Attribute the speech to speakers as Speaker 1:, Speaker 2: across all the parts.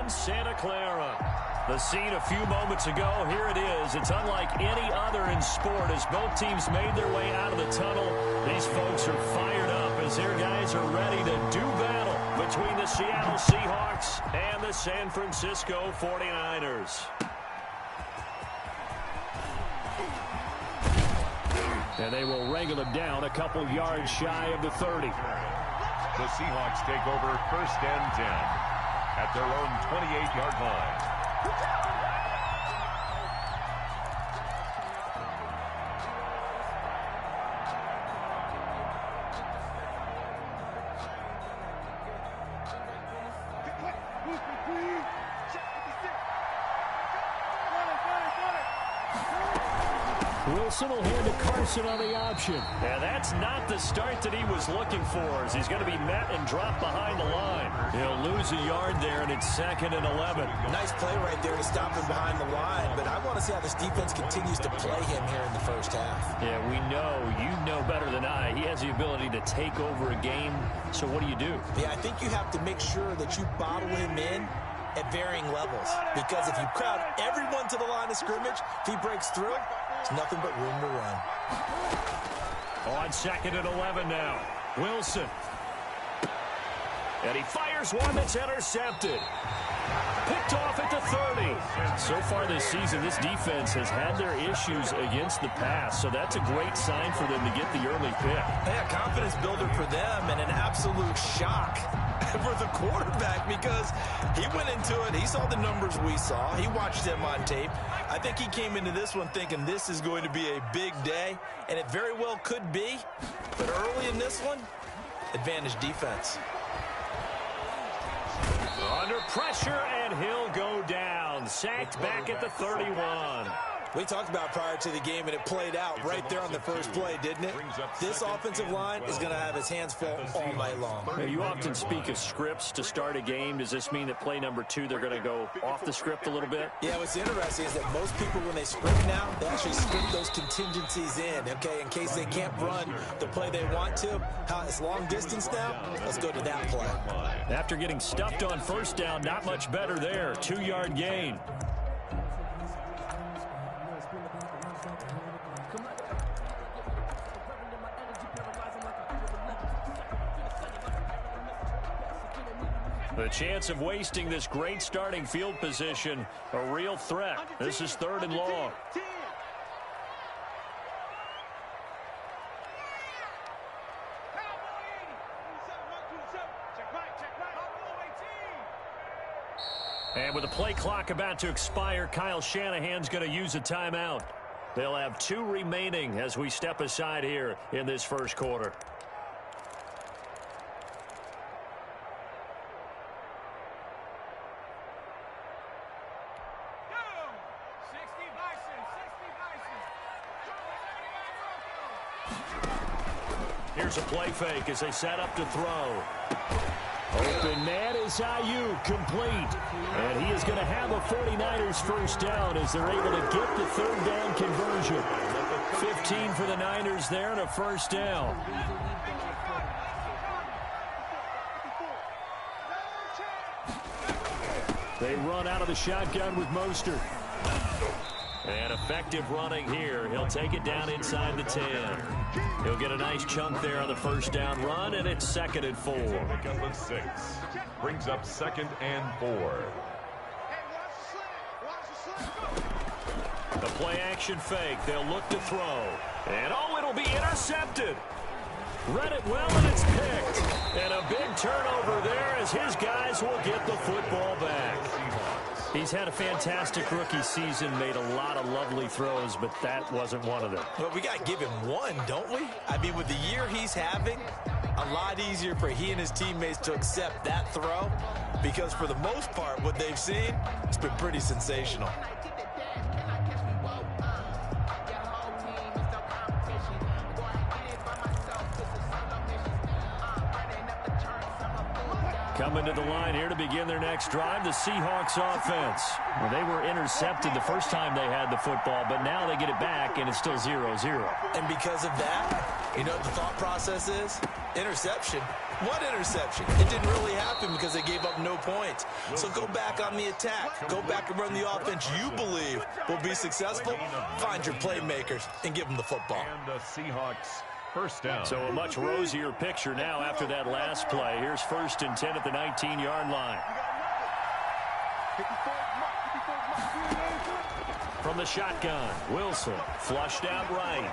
Speaker 1: in Santa Clara. The scene a few moments ago, here it is. It's unlike any other in sport as both teams made their way out of the tunnel. These folks are fired up as their guys are ready to do battle between the Seattle Seahawks and the San Francisco 49ers. And they will wrangle him down a couple yards shy of the 30.
Speaker 2: The Seahawks take over 1st and 10 at their own 28-yard line.
Speaker 1: Wilson will hand to Carson on the option. And that's not the start that he was looking for, as he's going to be met and dropped behind the line. He'll lose a yard there, and it's 2nd and 11.
Speaker 3: Nice play right there to stop him behind the line, but I want to see how this defense continues to play him here in the first half.
Speaker 1: Yeah, we know. You know better than I. He has the ability to take over a game, so what do you do?
Speaker 3: Yeah, I think you have to make sure that you bottle him in at varying levels, because if you crowd everyone to the line of scrimmage, if he breaks through, there's nothing but room to run.
Speaker 1: On 2nd and 11 now. Wilson. And he fires one that's intercepted. Picked off at the 30. So far this season, this defense has had their issues against the pass, so that's a great sign for them to get the early pick.
Speaker 3: Yeah, confidence builder for them and an absolute shock for the quarterback, because he went into it, he saw the numbers we saw, he watched them on tape. I think he came into this one thinking this is going to be a big day, and it very well could be, but early in this one, advantage defense.
Speaker 1: Under pressure, and he'll go down. Sacked back at the 31.
Speaker 3: We talked about prior to the game, and it played out right there on the first play, didn't it? This offensive line is going to have his hands full all night long.
Speaker 1: You often speak of scripts to start a game. Does this mean that play number 2, they're going to go off the script a little bit?
Speaker 3: Yeah, what's interesting is that most people, when they script now, they actually script those contingencies in, okay, in case they can't run the play they want to. It's long distance now. Let's go to that play.
Speaker 1: After getting stuffed on 1st down, not much better there. 2-yard gain. The chance of wasting this great starting field position, a real threat. This is 3rd and long. And with the play clock about to expire, Kyle Shanahan's going to use a timeout. They'll have 2 remaining as we step aside here in this first quarter. Here's a play fake as they set up to throw. Open man is Ayuk, complete. And he is going to have a 49ers 1st down as they're able to get the 3rd down conversion. 15 for the Niners there and a 1st down. They run out of the shotgun with Mostert. And effective running here. He'll take it down inside the 10. He'll get a nice chunk there on the 1st down run, and it's 2nd and 4.
Speaker 2: Pickup of 6. Brings up 2nd and 4.
Speaker 1: The play action fake. They'll look to throw. And it'll be intercepted. Read it well, and it's picked. And a big turnover there as his guys will get the football back. He's had a fantastic rookie season, made a lot of lovely throws, but that wasn't one of them.
Speaker 3: Well, we got to give him one, don't we? I mean, with the year he's having, a lot easier for he and his teammates to accept that throw, because for the most part, what they've seen, it's been pretty sensational.
Speaker 1: Coming to the line here to begin their next drive, the Seahawks offense. Well, they were intercepted the first time they had the football, but now they get it back, and it's still 0-0.
Speaker 3: And because of that, you know what the thought process is? Interception. What interception? It didn't really happen because they gave up no points. So go back on the attack. Go back and run the offense you believe will be successful. Find your playmakers and give them the football.
Speaker 2: And the Seahawks first down.
Speaker 1: So a much rosier picture now after that last play. Here's 1st and 10 at the 19-yard line. From the shotgun, Wilson flushed out right.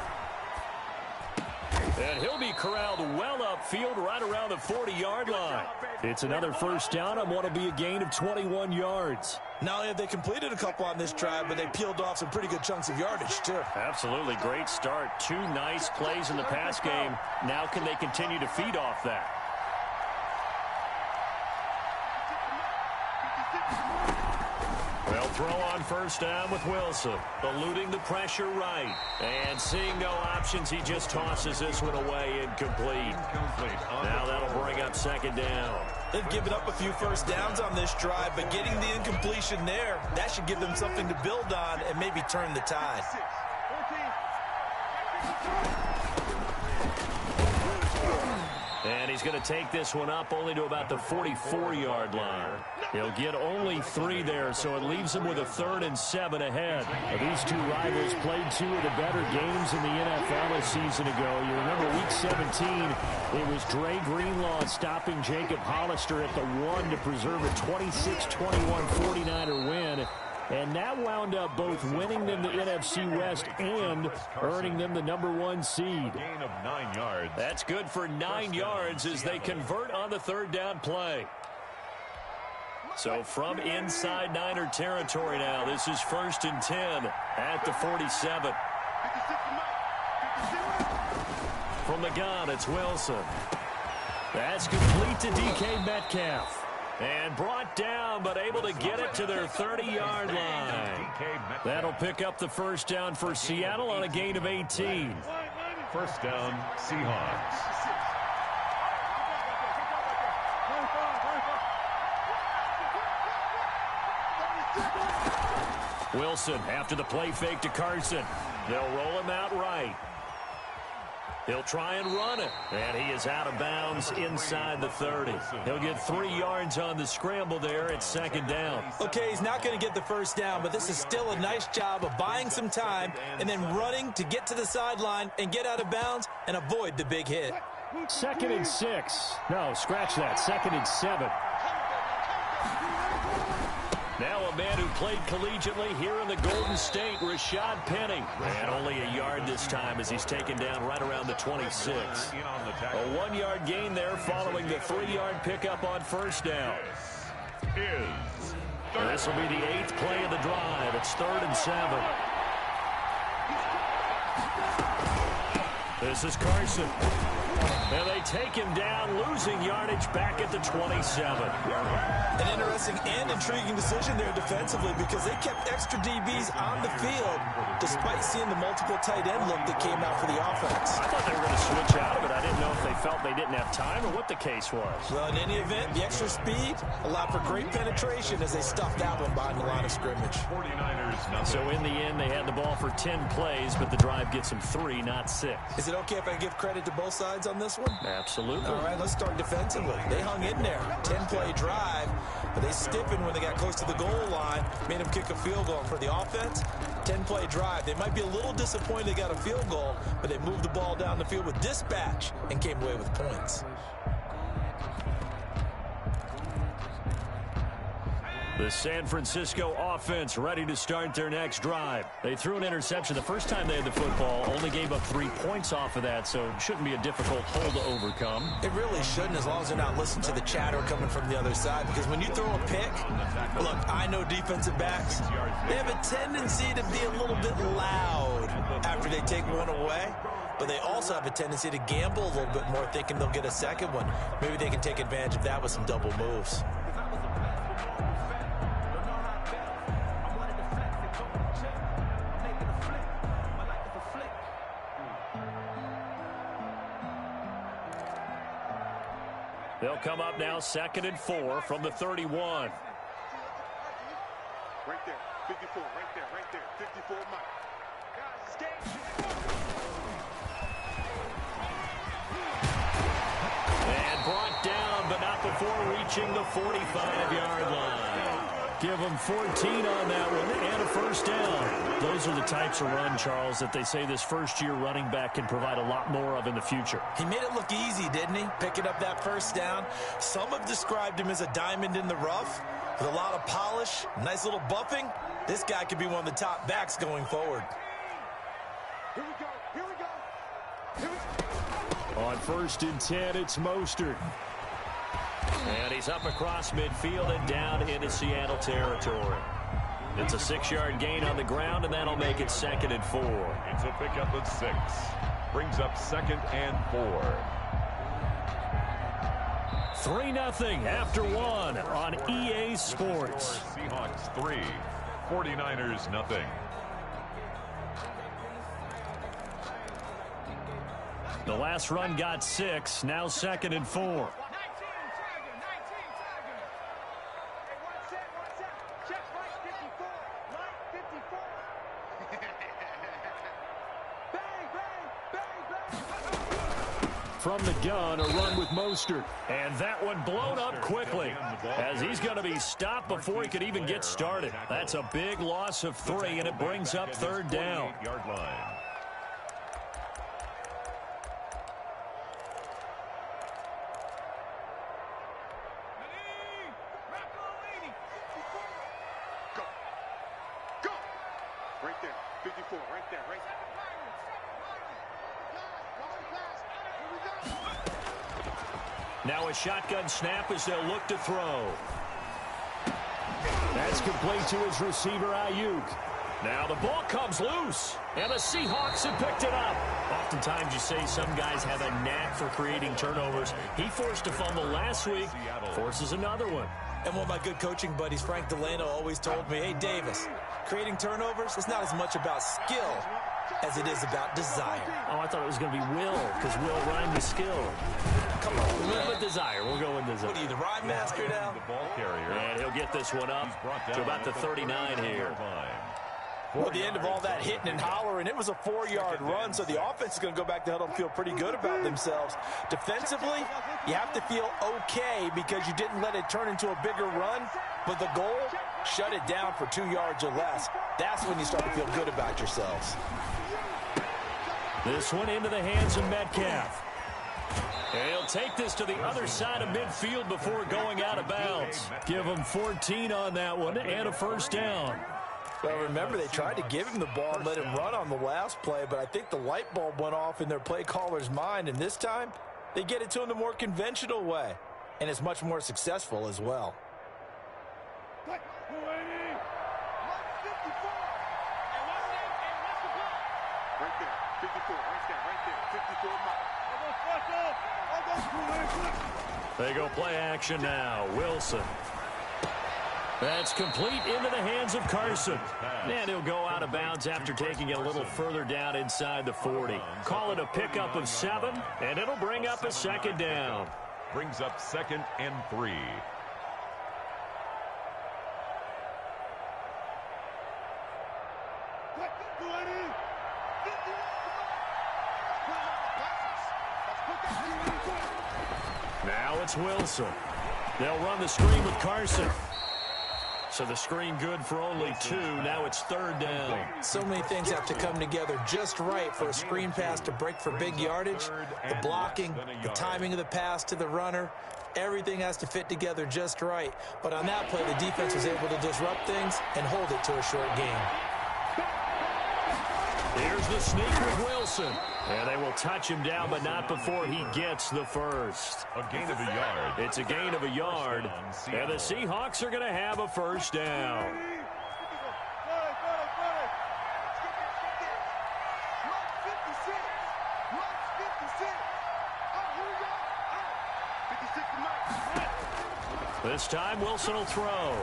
Speaker 1: And he'll be corralled well upfield right around the 40-yard line. It's another first down on what will be a gain of 21 yards.
Speaker 3: Not only have they completed a couple on this drive, but they peeled off some pretty good chunks of yardage, too.
Speaker 1: Absolutely. Great start. 2 nice plays in the pass game. Now can they continue to feed off that? They'll throw on first down with Wilson, eluding the pressure right. And seeing no options, he just tosses this one away incomplete. Now that'll bring up 2nd down.
Speaker 3: They've given up a few first downs on this drive, but getting the incompletion there, that should give them something to build on and maybe turn the tide.
Speaker 1: And he's going to take this one up only to about the 44-yard line. He'll get only 3 there, so it leaves him with a 3rd and 7 ahead. Now, these two rivals played 2 of the better games in the NFL a season ago. You remember Week 17, it was Dre Greenlaw stopping Jacob Hollister at the 1 to preserve a 26-21 49er win. And that wound up both winning them the NFC West and earning them the #1 seed.
Speaker 2: Gain of 9 yards.
Speaker 1: That's good for 9 yards as they convert on the 3rd down play. So from inside Niner territory now, this is 1st and 10 at the 47. From the gun, it's Wilson. That's complete to DK Metcalf. And brought down, but able to get it to their 30-yard line. That'll pick up the first down for Seattle on a gain of 18.
Speaker 2: First down, Seahawks.
Speaker 1: Wilson after the play fake to Carson. They'll roll him out right. He'll try and run it. And he is out of bounds inside the 30. He'll get 3 yards on the scramble there at 2nd down.
Speaker 3: Okay, he's not going to get the first down, but this is still a nice job of buying some time and then running to get to the sideline and get out of bounds and avoid the big hit.
Speaker 1: 2nd and 6. No, scratch that. 2nd and 7. Now a man who played collegiately here in the Golden State, Rashad Penny. And only a yard this time as he's taken down right around the 26. A 1-yard gain there following the 3-yard pickup on first down. This will be the 8th play of the drive. It's 3rd and 7. This is Carson. And they take him down, losing yardage back at the 27.
Speaker 3: An interesting and intriguing decision there defensively because they kept extra DBs on the field despite seeing the multiple tight end look that came out for the offense.
Speaker 1: I thought they were going to switch out of it. I didn't know if they felt they didn't have time or what the case was.
Speaker 3: Well, in any event, the extra speed allowed for great penetration as they stuffed that one behind the line of scrimmage.
Speaker 2: 49ers nothing.
Speaker 1: So in the end, they had the ball for 10 plays, but the drive gets them 3, not 6.
Speaker 3: Is it okay if I give credit to both sides on this one?
Speaker 1: Absolutely.
Speaker 3: All right, let's start defensively. They hung in there. 10-play drive, but they stiffened when they got close to the goal line, made them kick a field goal. For the offense, 10-play drive. They might be a little disappointed they got a field goal, but they moved the ball down the field with dispatch and came away with points.
Speaker 1: The San Francisco offense ready to start their next drive. They threw an interception the first time they had the football, only gave up 3 points off of that, so it shouldn't be a difficult hole to overcome.
Speaker 3: It really shouldn't, as long as they're not listening to the chatter coming from the other side, because when you throw a pick, look, I know defensive backs, they have a tendency to be a little bit loud after they take one away, but they also have a tendency to gamble a little bit more, thinking they'll get a second one. Maybe they can take advantage of that with some double moves.
Speaker 1: They'll come up now 2nd and 4 from the 31.
Speaker 4: Right there, 54, right there, 54, Mike.
Speaker 1: And brought down, but not before reaching the 45-yard line. Give them 14 on that one and a first down. Those are the types of run, Charles, that they say this first-year running back can provide a lot more of in the future.
Speaker 3: He made it look easy, didn't he? Picking up that first down. Some have described him as a diamond in the rough with a lot of polish, nice little buffing. This guy could be one of the top backs going forward.
Speaker 4: Here we go. Here we go. Here we go.
Speaker 1: On 1st and 10, it's Mostert. And he's up across midfield and down into Seattle territory. It's a 6-yard gain on the ground, and that'll make it 2nd and 4.
Speaker 2: It's a pickup of 6. Brings up 2nd and 4.
Speaker 1: 3-0 after 1 on EA Sports.
Speaker 2: Seahawks 3, 49ers nothing.
Speaker 1: The last run got 6, now 2nd and 4. From the gun, a run with Mostert. And that one blown up quickly as he's going to be stopped before he could even get started. That's a big loss of 3, and it brings up 3rd down.
Speaker 2: Yard line.
Speaker 4: Go. Go. Right there. 54. Right there. Right there.
Speaker 1: Now a shotgun snap as they'll look to throw. That's complete to his receiver, Ayuk. Now the ball comes loose, and the Seahawks have picked it up. Oftentimes you say some guys have a knack for creating turnovers. He forced a fumble last week, forces another one.
Speaker 3: And one of my good coaching buddies, Frank Delano, always told me, hey, Davis, creating turnovers is not as much about skill as it is about desire.
Speaker 1: Oh, I thought it was going to be will, because will rhyme with skill.
Speaker 3: Come on,
Speaker 1: We'll go with desire. We'll go with desire.
Speaker 3: What are you, the rhyme master now?
Speaker 2: The ball carrier.
Speaker 1: And he'll get this one up to about the 39 here.
Speaker 3: Well, at the end of all that hitting and hollering, it was a 4-yard run, so the offense is going to go back to huddle and feel pretty good about themselves. Defensively, you have to feel okay because you didn't let it turn into a bigger run, but the goal, shut it down for 2 yards or less. That's when you start to feel good about yourselves.
Speaker 1: This one into the hands of Metcalf. And he'll take this to the other side of midfield before going out of bounds. Give him 14 on that one and a first down.
Speaker 3: Well, remember, they tried to give him the ball and let him run on the last play, but I think the light bulb went off in their play caller's mind, and this time they get it to him the more conventional way, and it's much more successful as well.
Speaker 4: Right there. 54. Right there. 54 miles.
Speaker 1: They go play action now. Wilson. That's complete into the hands of Carson. And he'll go out of bounds after taking it a little further down inside the 40. Call it a pickup of 7, and it'll bring up a 2nd down.
Speaker 2: Brings up 2nd and 3.
Speaker 1: Now it's Wilson. They'll run the screen with Carson. So the screen good for only 2. Now it's 3rd down.
Speaker 3: So many things have to come together just right for a screen pass to break for big yardage. The blocking, the timing of the pass to the runner, everything has to fit together just right. But on that play, the defense was able to disrupt things and hold it to a short gain.
Speaker 1: Here's the sneak with Wilson. And they will touch him down, but not before he gets the first.
Speaker 2: A gain of a yard.
Speaker 1: It's a gain of a yard. And the Seahawks are going to have a first down. This time, Wilson will throw.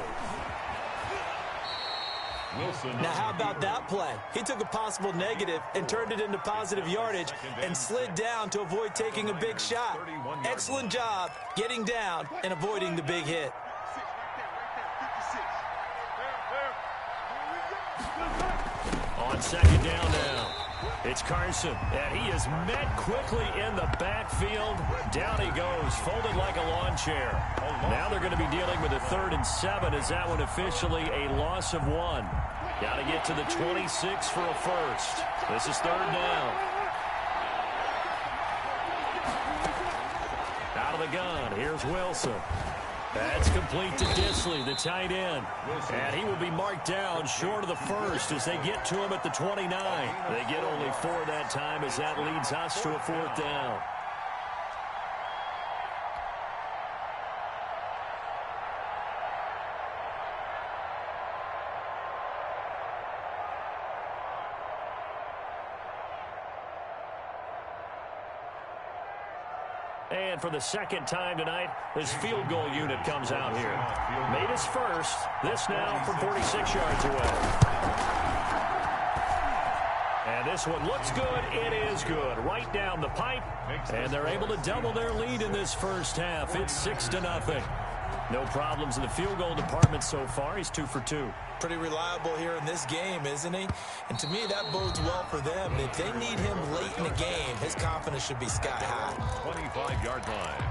Speaker 3: Now, how about that play? He took a possible negative and turned it into positive yardage and slid down to avoid taking a big shot. Excellent job getting down and avoiding the big hit.
Speaker 1: On 2nd down now. It's Carson, and he is met quickly in the backfield. Down he goes, folded like a lawn chair. Now they're going to be dealing with a 3rd and 7. Is that one officially a loss of 1? Got to get to the 26 for a first. This is 3rd down. Out of the gun, here's Wilson. That's complete to Disley, the tight end. And he will be marked down short of the first as they get to him at the 29. They get only 4 that time as that leads us to a 4th down. And for the 2nd time tonight, this field goal unit comes out here. Made his first. This now from 46 yards away. And this one looks good. It is good. Right down the pipe. And they're able to double their lead in this first half. It's 6-0. No problems in the field goal department so far. He's 2 for 2.
Speaker 3: Pretty reliable here in this game, isn't he? And to me, that bodes well for them. If they need him late in the game, his confidence should be sky high.
Speaker 2: 25-yard line.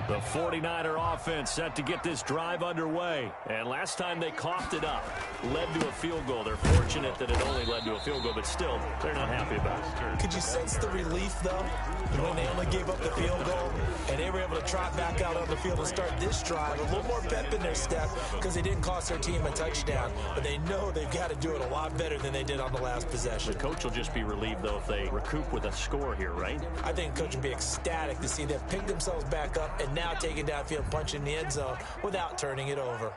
Speaker 1: The 49er offense set to get this drive underway. And last time they coughed it up, led to a field goal. They're fortunate that it only led to a field goal, but still, they're not happy about it.
Speaker 3: Could you sense the relief, though, when they only gave up the field goal and they were able to trot back out on the field and start this drive? A little more pep in their step because they didn't cost their team a touchdown, but they know they've got to do it a lot better than they did on the last possession.
Speaker 1: The coach will just be relieved, though, if they recoup with a score here, right?
Speaker 3: I think the coach will be ecstatic to see them pick themselves back up and now take it downfield, punch in the end zone without turning it over.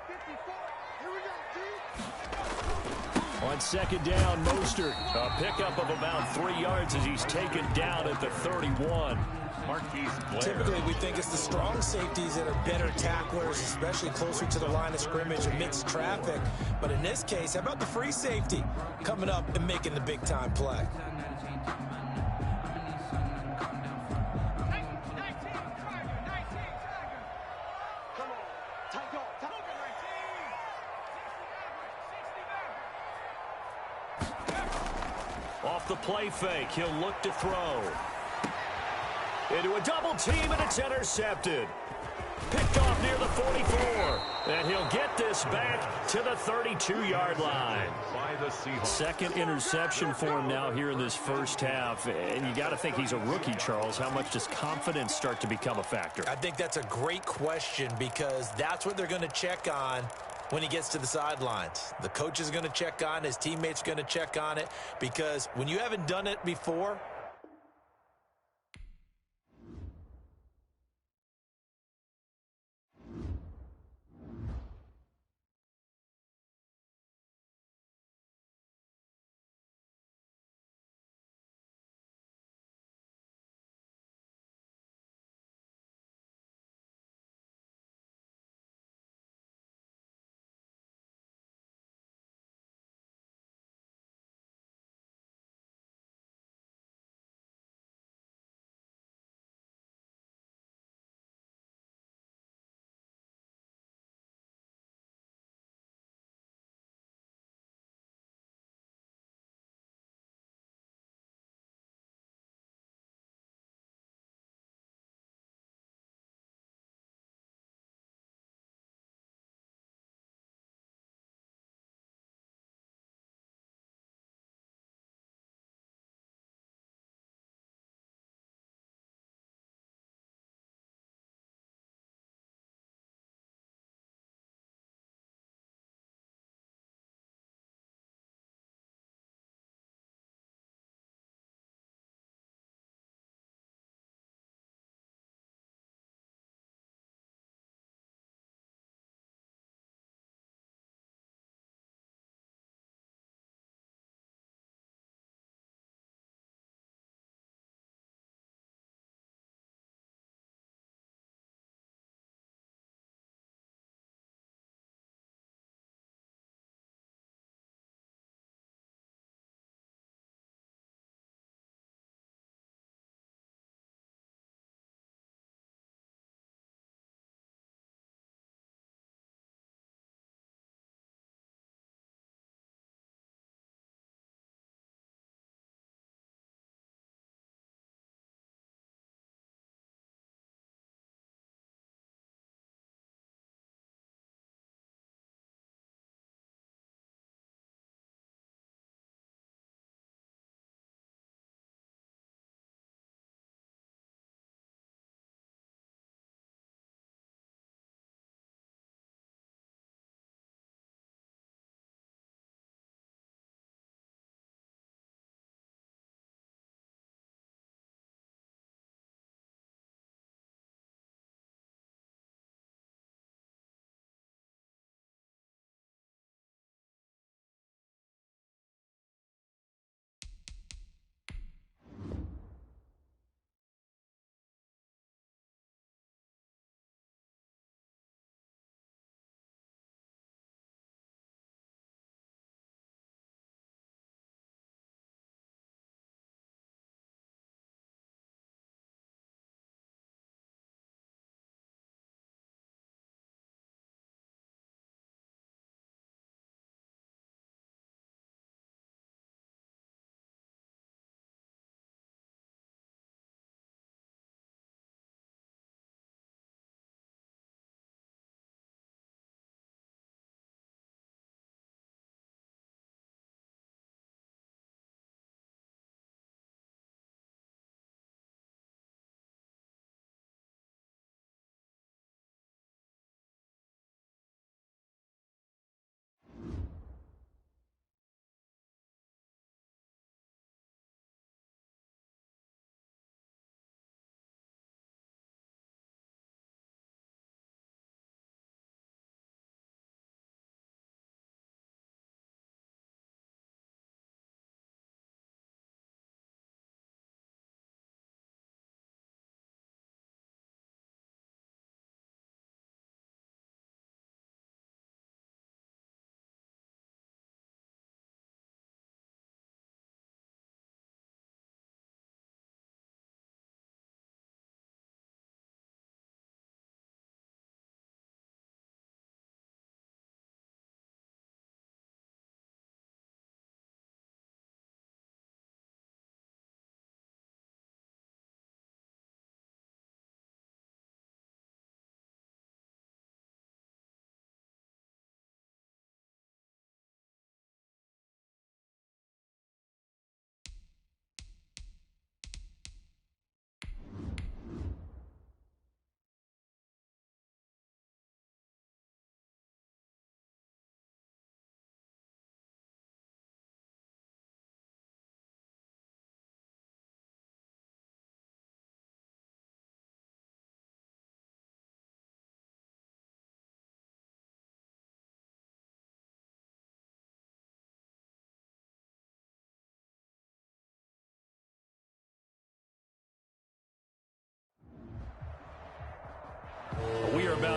Speaker 1: On 2nd down, Mostert, a pickup of about 3 yards as he's taken down at the 31.
Speaker 3: Typically, we think it's the strong safeties that are better tacklers, especially closer to the line of scrimmage amidst traffic. But in this case, how about the free safety coming up and making the big-time play?
Speaker 1: Off the play fake, he'll look to throw. Into a double team, and it's intercepted. Picked off near the 44. And he'll get this back to the 32-yard line.
Speaker 2: By the Seahawks.
Speaker 1: 2nd interception for him now here in this first half. And you got to think he's a rookie, Charles. How much does confidence start to become a factor?
Speaker 3: I think that's a great question because that's what they're going to check on when he gets to the sidelines. The coach is going to check on, his teammates are going to check on it, because when you haven't done it before,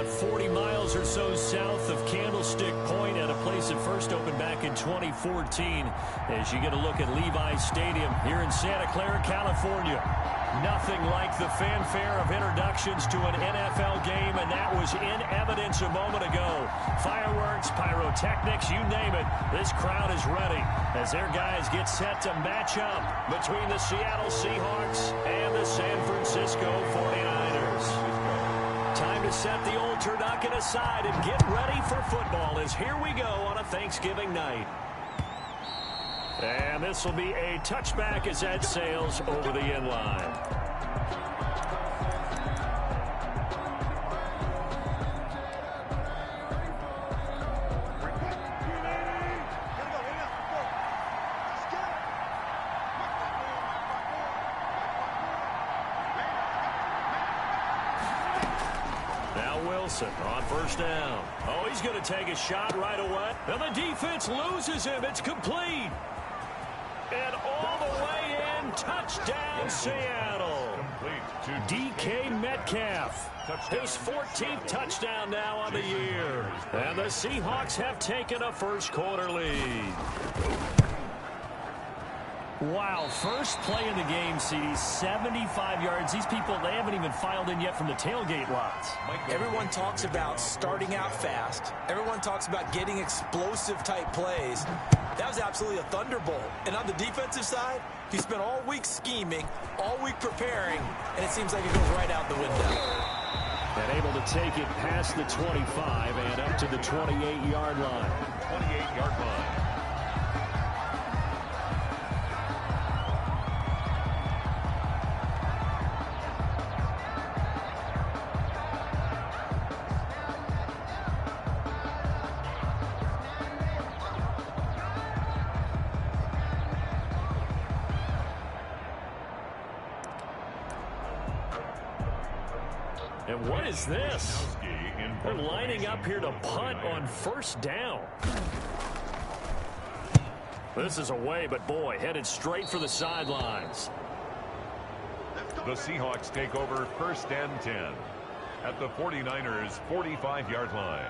Speaker 1: about 40 miles or so south of Candlestick Point at a place that first opened back in 2014 as you get a look at Levi's Stadium here in Santa Clara, California. Nothing like the fanfare of introductions to an NFL game, and that was in evidence a moment ago. Fireworks, pyrotechnics, you name it. This crowd is ready as their guys get set to match up between the Seattle Seahawks and the San Francisco 49ers. Time to set the old turducken aside and get ready for football as here we go on a Thanksgiving night. And this will be a touchback as that sails over the end line. Now Wilson on first down. Oh, he's going to take a shot right away. And the defense loses him. It's complete. And all the way in, touchdown Seattle. DK Metcalf, his 14th touchdown now on the year. And the Seahawks have taken a first quarter lead. Wow, first play in the game, CD, 75 yards. These people, they haven't even filed in yet from the tailgate lots.
Speaker 3: Everyone talks about starting out fast. Everyone talks about getting explosive type plays. That was absolutely a thunderbolt. And on the defensive side, he spent all week scheming, all week preparing, and it seems like it goes right out the window.
Speaker 1: And able to take it past the 25 and up to the 28-yard line.
Speaker 2: 28-yard line.
Speaker 1: And what is this? They're lining up here to punt on first down. This is away, but boy, headed straight for the sidelines.
Speaker 2: The Seahawks take over first and 10 at the 49ers' 45-yard line.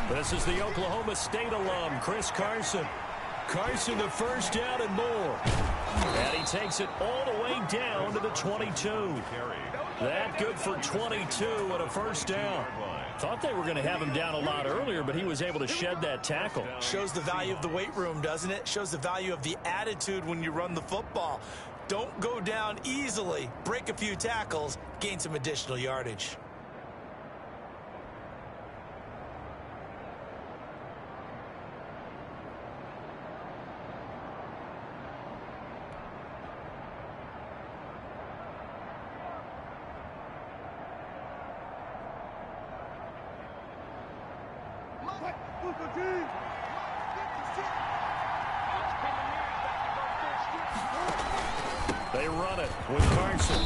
Speaker 1: This is the Oklahoma State alum, Chris Carson. Carson the first down and more. And he takes it all the way down to the 22. That good for 22 and a first down. Thought they were going to have him down a lot earlier, but he was able to shed that tackle.
Speaker 3: Shows the value of the weight room, doesn't it? Shows the value of the attitude when you run the football. Don't go down easily. Break a few tackles. Gain some additional yardage.
Speaker 1: They run it with Carson.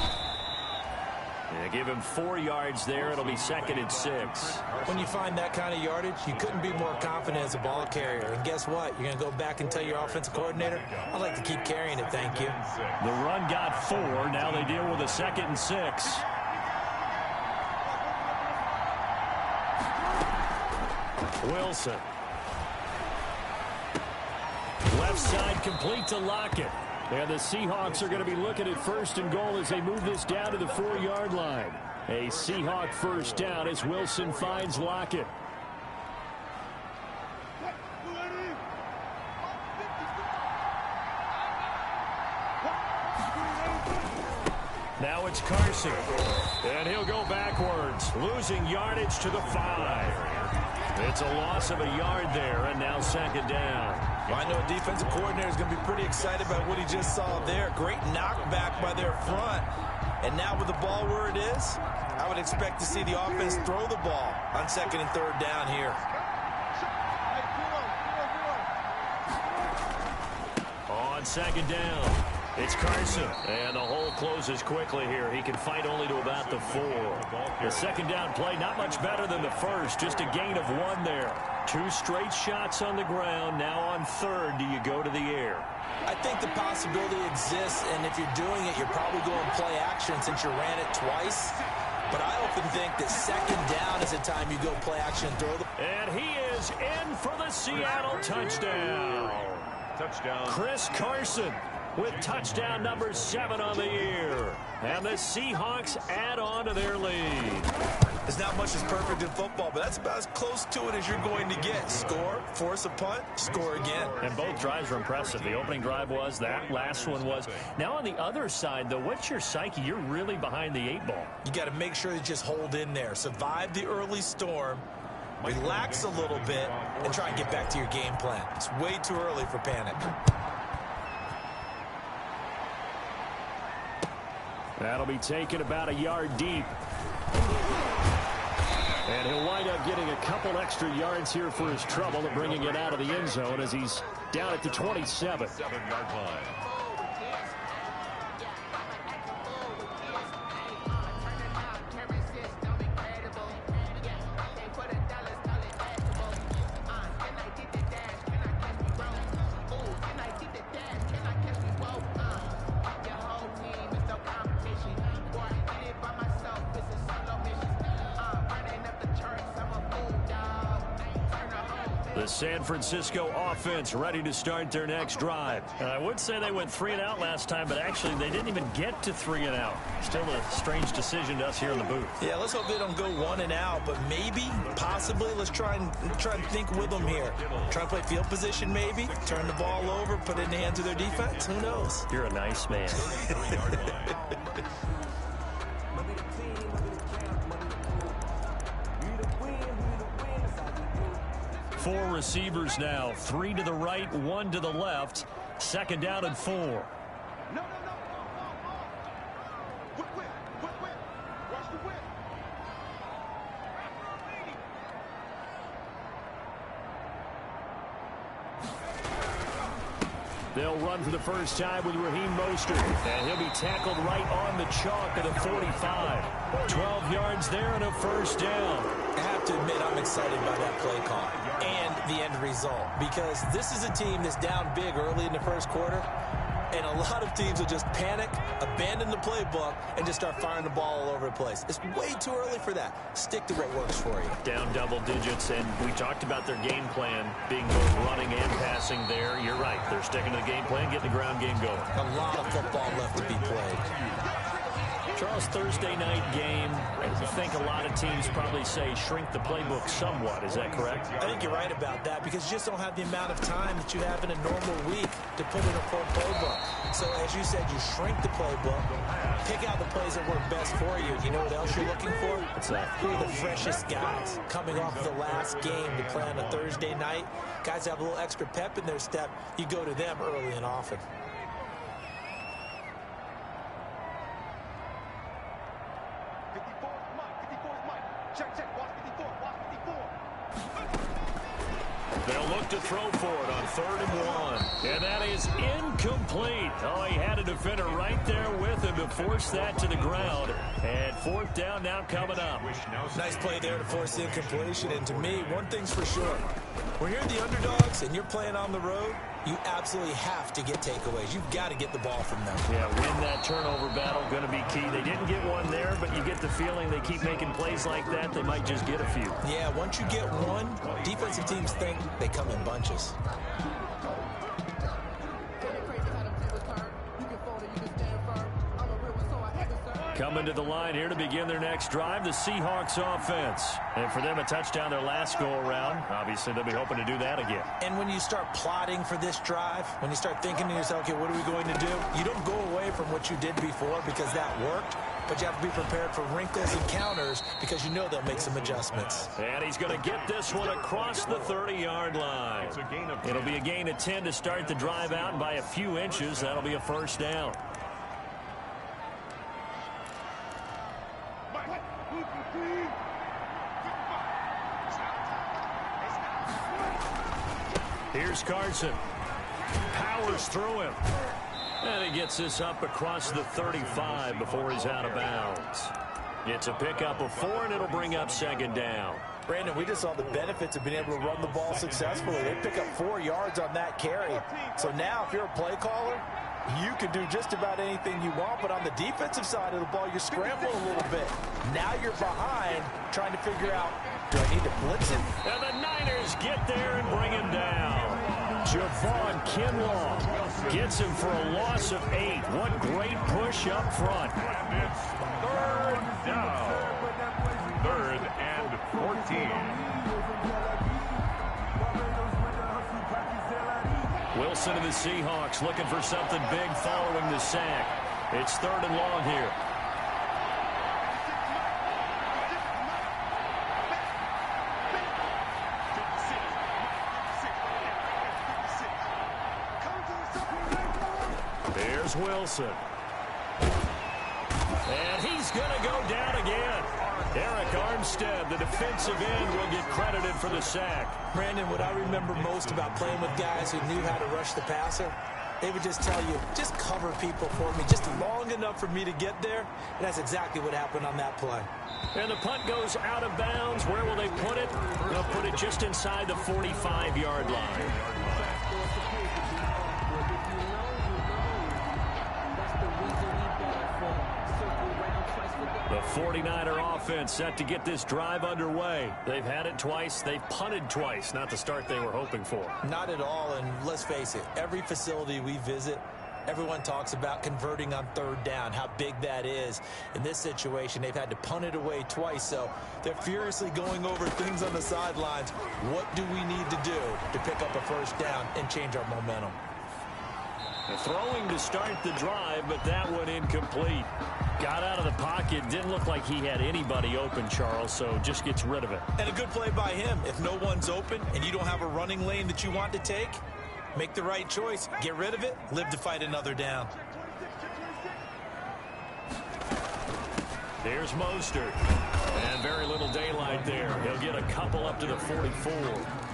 Speaker 1: They give him 4 yards there. It'll be 2nd and 6.
Speaker 3: When you find that kind of yardage, you couldn't be more confident as a ball carrier. And guess what? You're going to go back and tell your offensive coordinator, I'd like to keep carrying it, thank you.
Speaker 1: The run got 4. Now they deal with a 2nd and 6. Wilson. Left side complete to Lockett. And the Seahawks are going to be looking at first and goal as they move this down to the 4-yard line. A Seahawk first down as Wilson finds Lockett. Now it's Carson. And he'll go backwards, losing yardage to the 5. It's a loss of a yard there, and now 2nd down.
Speaker 3: Well, I know a defensive coordinator is going to be pretty excited about what he just saw there. Great knockback by their front. And now with the ball where it is, I would expect to see the offense throw the ball on 2nd and 3rd down here.
Speaker 1: On 2nd down. It's Carson, and the hole closes quickly here. He can fight only to about the 4. The second down play, not much better than the first, just a gain of 1 there. 2 straight shots on the ground. Now on third, do you go to the air?
Speaker 3: I think the possibility exists, and if you're doing it, you're probably going play action since you ran it twice. But I often think that second down is the time you go play action and throw the...
Speaker 1: And he is in for the Seattle touchdown.
Speaker 2: Touchdown.
Speaker 1: Chris Carson with touchdown number 7 on the year. And the Seahawks add on to their lead.
Speaker 3: There's not much that's perfect in football, but that's about as close to it as you're going to get. Score, force a punt, score again.
Speaker 1: And both drives were impressive. The opening drive was, that last one was. Now on the other side, though, what's your psyche? You're really behind the 8 ball.
Speaker 3: You got to make sure you just hold in there. Survive the early storm, relax a little bit, and try and get back to your game plan. It's way too early for panic.
Speaker 1: That'll be taken about a yard deep. And he'll wind up getting a couple extra yards here for his trouble and bringing it out of the end zone as he's down at the 27.
Speaker 2: 7-yard line.
Speaker 1: The San Francisco offense ready to start their next drive. And I would say they went 3 and out last time, but actually they didn't even get to 3 and out. Still a strange decision to us here in the booth.
Speaker 3: Yeah, let's hope they don't go 1 and out, but maybe, possibly, let's try and think with them here. Try and play field position maybe, turn the ball over, put it in the hands of their defense. Who knows?
Speaker 1: You're a nice man. 4 receivers now, 3 to the right, 1 to the left. Second down and 4.
Speaker 4: No. Whip. Watch the whip.
Speaker 1: They'll run for the first time with Raheem Mostert, and he'll be tackled right on the chalk at the 45. 12 yards there and a first down.
Speaker 3: I have to admit I'm excited by that play call and the end result, because this is a team that's down big early in the first quarter, and a lot of teams will just panic, abandon the playbook, and just start firing the ball all over the place. It's way too early for that. Stick to what works for you.
Speaker 1: Down double digits, and we talked about their game plan being both running and passing there. You're right. They're sticking to the game plan, getting the ground game going.
Speaker 3: A lot of football left to be played.
Speaker 1: Charles, Thursday night game, I think a lot of teams probably say shrink the playbook somewhat. Is that correct?
Speaker 3: I think you're right about that, because you just don't have the amount of time that you have in a normal week to put in a full playbook. So as you said, you shrink the playbook, pick out the plays that work best for you. You know what else you're looking for?
Speaker 1: What's that?
Speaker 3: Who are the freshest guys coming off the last game to play on a Thursday night? Guys have a little extra pep in their step. You go to them early and often.
Speaker 1: They'll look to throw for it on 3rd and 1. And that is incomplete. Oh, he had a defender right there with him to force that to the ground. And 4th down now coming up.
Speaker 3: Nice play there to force the incompletion. And to me, one thing's for sure. When you're the underdogs and you're playing on the road, you absolutely have to get takeaways. You've got to get the ball from them.
Speaker 1: Yeah, win that turnover battle, going to be key. They didn't get one there, but you get the feeling they keep making plays like that, they might just get a few.
Speaker 3: Yeah, once you get one, defensive teams think they come in bunches.
Speaker 1: Coming to the line here to begin their next drive, the Seahawks offense. And for them, a touchdown their last go-around. Obviously, they'll be hoping to do that again.
Speaker 3: And when you start plotting for this drive, when you start thinking to yourself, okay, what are we going to do? You don't go away from what you did before because that worked, but you have to be prepared for wrinkles and counters because you know they'll make some adjustments.
Speaker 1: And he's going to get this one across the 30-yard line. It'll be a gain of 10 to start the drive out, and by a few inches, that'll be a first down. Here's Carson. Powers through him. And he gets this up across the 35 before he's out of bounds. It's a pickup of 4, and it'll bring up second down.
Speaker 3: Brandon, we just saw the benefits of being able to run the ball successfully. They pick up 4 yards on that carry. So now if you're a play caller, you can do just about anything you want, but on the defensive side of the ball, you're scrambling a little bit. Now you're behind, trying to figure out, do I need to blitz him?
Speaker 1: And the Niners get there and bring him down. Javon Kinlaw gets him for a loss of 8. What great push up front.
Speaker 2: And it's third down. 3rd and 14.
Speaker 1: Wilson and the Seahawks looking for something big following the sack. It's 3rd and long here. There's Wilson. And he's going to go down again. Eric Armstead, the defensive end, will get credited for the sack.
Speaker 3: Brandon, what I remember most about playing with guys who knew how to rush the passer, they would just tell you, just cover people for me, just long enough for me to get there. And that's exactly what happened on that play.
Speaker 1: And the punt goes out of bounds. Where will they put it? They'll put it just inside the 45-yard line. The 49er offense set to get this drive underway. They've had it twice. They've punted twice. Not the start they were hoping for.
Speaker 3: Not at all, and let's face it, every facility we visit, everyone talks about converting on 3rd down, how big that is. In this situation, they've had to punt it away twice, so they're furiously going over things on the sidelines. What do we need to do to pick up a 1st down and change our momentum?
Speaker 1: Throwing to start the drive, but that one incomplete. Got out of the pocket. Didn't look like he had anybody open, Charles, so just gets rid of it.
Speaker 3: And a good play by him. If no one's open and you don't have a running lane that you want to take, make the right choice. Get rid of it. Live to fight another down.
Speaker 1: There's Mostert. And very little daylight there. He'll get a couple up to the 44.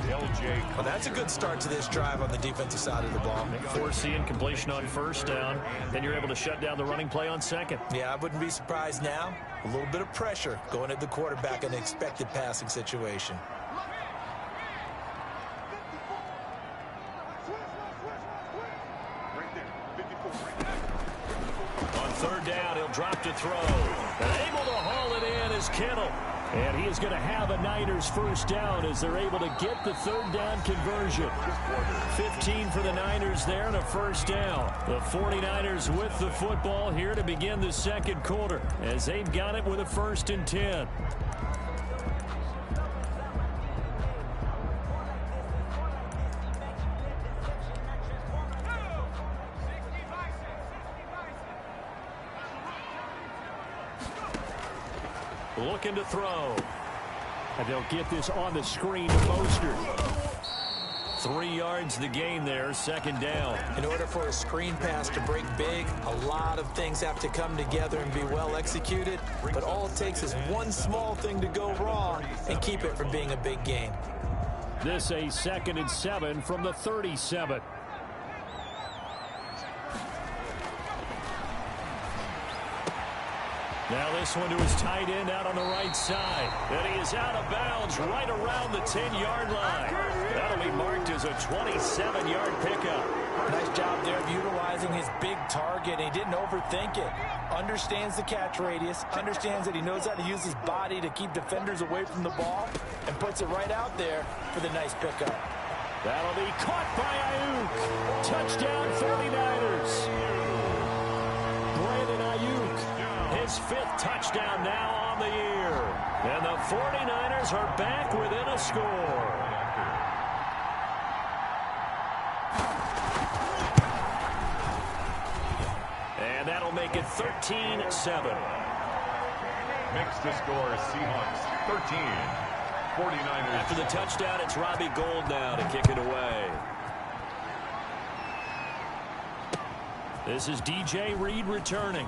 Speaker 2: LJ.
Speaker 3: Well, that's a good start to this drive on the defensive side of the ball.
Speaker 1: Forcing completion on 1st down. Then you're able to shut down the running play on 2nd.
Speaker 3: Yeah, I wouldn't be surprised now. A little bit of pressure going at the quarterback in an expected passing situation.
Speaker 1: On 3rd down, he'll drop to throw. And able to haul it in is Kittle. And he is going to have a Niners 1st down as they're able to get the 3rd down conversion. 15 for the Niners there and a 1st down. The 49ers with the football here to begin the 2nd quarter as they've got it with a 1st and 10. Looking to throw. And they'll get this on the screen to Mostert. 3 yards the gain there, 2nd down.
Speaker 3: In order for a screen pass to break big, a lot of things have to come together and be well executed. But all it takes is one small thing to go wrong and keep it from being a big gain.
Speaker 1: This a 2nd and 7 from the 37. Now this one to his tight end out on the right side. And he is out of bounds right around the 10-yard line. That'll be marked as a 27-yard pickup.
Speaker 3: Nice job there of utilizing his big target. He didn't overthink it. Understands the catch radius. Understands that he knows how to use his body to keep defenders away from the ball. And puts it right out there for the nice pickup.
Speaker 1: That'll be caught by Ayuk. Touchdown 49ers. Brandon Ayuk. His 5th touchdown now on the year. And the 49ers are back within a score. And that'll make it 13-7.
Speaker 2: Makes the score Seahawks 13. 49ers.
Speaker 1: After the touchdown, it's Robbie Gould now to kick it away. This is DJ Reed returning.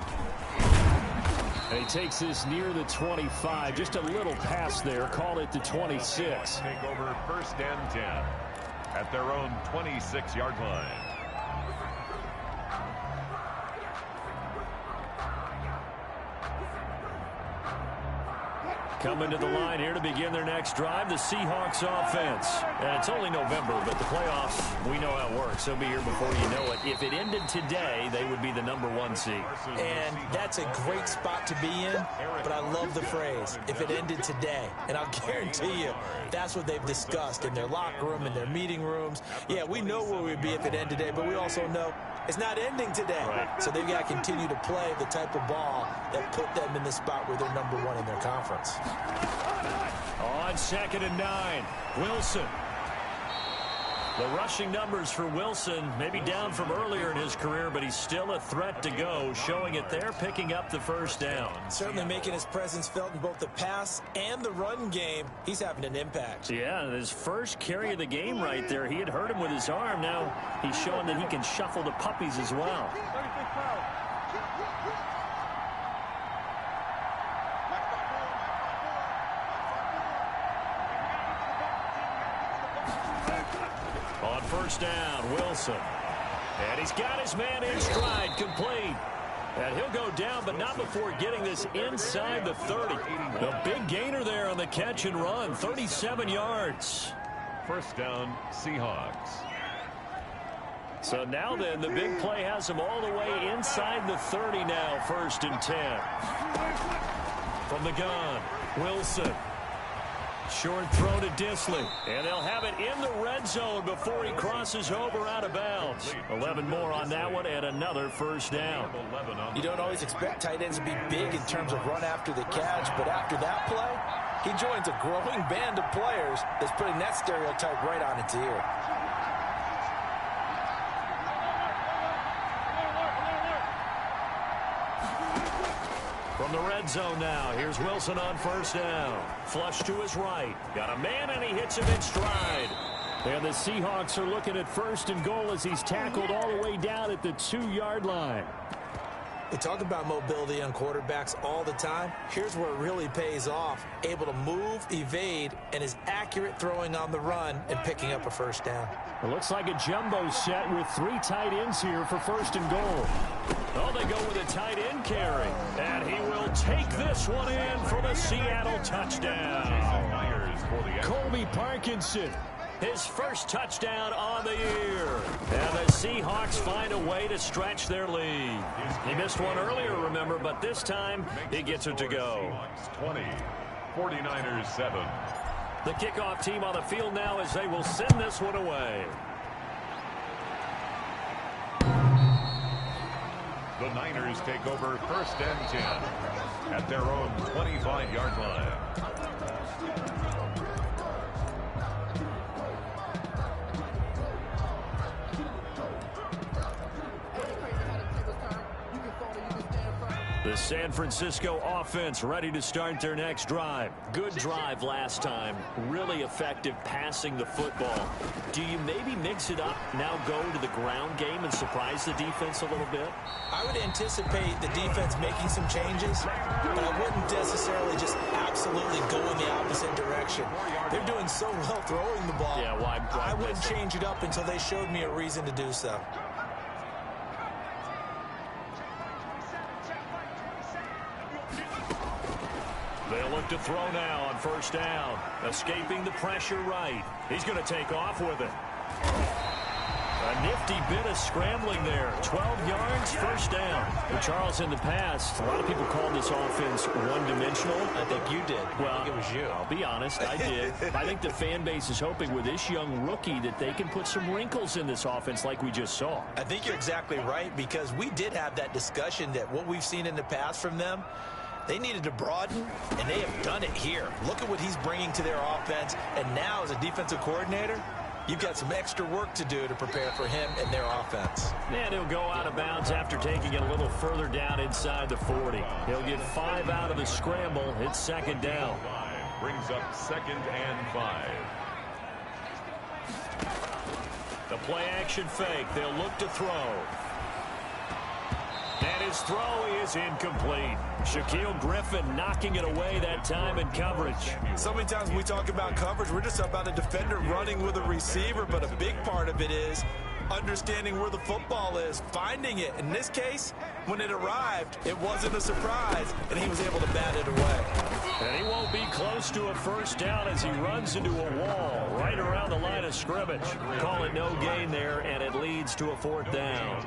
Speaker 1: And he takes this near the 25. Just a little pass there. Call it the 26.
Speaker 2: Take over 1st and 10 at their own 26-yard line.
Speaker 1: Coming to the line here to begin their next drive, the Seahawks offense. And it's only November, but the playoffs, we know how it works. They'll be here before you know it. If it ended today, they would be the #1 seed.
Speaker 3: And that's a great spot to be in, but I love the phrase, if it ended today. And I'll guarantee you, that's what they've discussed in their locker room, in their meeting rooms. Yeah, we know where we'd be if it ended today, but we also know it's not ending today.
Speaker 1: Right.
Speaker 3: So they've got to continue to play the type of ball that put them in the spot where they're #1 in their conference.
Speaker 1: On 2nd and 9, Wilson. The rushing numbers for Wilson maybe down from earlier in his career, but he's still a threat to go, showing it there, picking up the first down.
Speaker 3: Certainly making his presence felt in both the pass and the run game. He's having an impact.
Speaker 1: Yeah, his first carry of the game right there, he had hurt him with his arm. Now he's showing that he can shuffle the puppies as well. On first down, Wilson. And he's got his man in stride, complete. And he'll go down, but not before getting this inside the 30. A big gainer there on the catch and run, 37 yards.
Speaker 2: First down, Seahawks.
Speaker 1: So now then, the big play has him all the way inside the 30 now, 1st and 10. From the gun, Wilson. Short throw to Disley, and they'll have it in the red zone before he crosses over out of bounds. 11 more on that one, and another first down.
Speaker 3: You don't always expect tight ends to be big in terms of run after the catch, but after that play, he joins a growing band of players that's putting that stereotype right on its ear.
Speaker 1: From the red zone now, here's Wilson on first down. Flush to his right. Got a man, and he hits him in stride. And the Seahawks are looking at 1st and goal as he's tackled all the way down at the 2-yard line.
Speaker 3: We talk about mobility on quarterbacks all the time. Here's where it really pays off. Able to move, evade, and is accurate throwing on the run and picking up a first down.
Speaker 1: It looks like a jumbo set with 3 tight ends here for 1st and goal. Oh, they go with a tight end carry. And he will take this one in for the Seattle touchdown. Colby Parkinson. His first touchdown on the year. And the Seahawks find a way to stretch their lead. He missed one earlier, remember, but this time he gets it to go.
Speaker 2: 20, 49ers 7.
Speaker 1: The kickoff team on the field now as they will send this one away.
Speaker 2: The Niners take over 1st and 10 at their own 25-yard line.
Speaker 1: The San Francisco offense ready to start their next drive. Good drive last time. Really effective passing the football. Do you maybe mix it up, now go to the ground game and surprise the defense a little bit?
Speaker 3: I would anticipate the defense making some changes, but I wouldn't necessarily just absolutely go in the opposite direction. They're doing so well throwing the ball.
Speaker 1: Yeah, why
Speaker 3: I wouldn't change it up until they showed me a reason to do so.
Speaker 1: They'll look to throw now on first down. Escaping the pressure right. He's going to take off with it. A nifty bit of scrambling there. 12 yards, first down. Well, Charles, in the past, a lot of people called this offense one-dimensional.
Speaker 3: I think you did.
Speaker 1: Well,
Speaker 3: I think it was you.
Speaker 1: I'll be honest, I did. I think the fan base is hoping with this young rookie that they can put some wrinkles in this offense like we just saw.
Speaker 3: I think you're exactly right, because we did have that discussion that what we've seen in the past from them, they needed to broaden, and they have done it here. Look at what he's bringing to their offense, and now as a defensive coordinator, you've got some extra work to do to prepare for him and their offense.
Speaker 1: And he'll go out of bounds after taking it a little further down inside the 40. He'll get 5 out of the scramble. It's second down.
Speaker 2: Brings up 2nd and 5.
Speaker 1: The play action fake. They'll look to throw. And his throw is incomplete. Shaquille Griffin knocking it away that time in coverage.
Speaker 3: So many times when we talk about coverage, we're just about a defender running with a receiver, but a big part of it is understanding where the football is, finding it. In this case, when it arrived, it wasn't a surprise, and he was able to bat it away.
Speaker 1: And he won't be close to a first down as he runs into a wall right around the line of scrimmage. Call it no gain there, and it leads to a fourth down.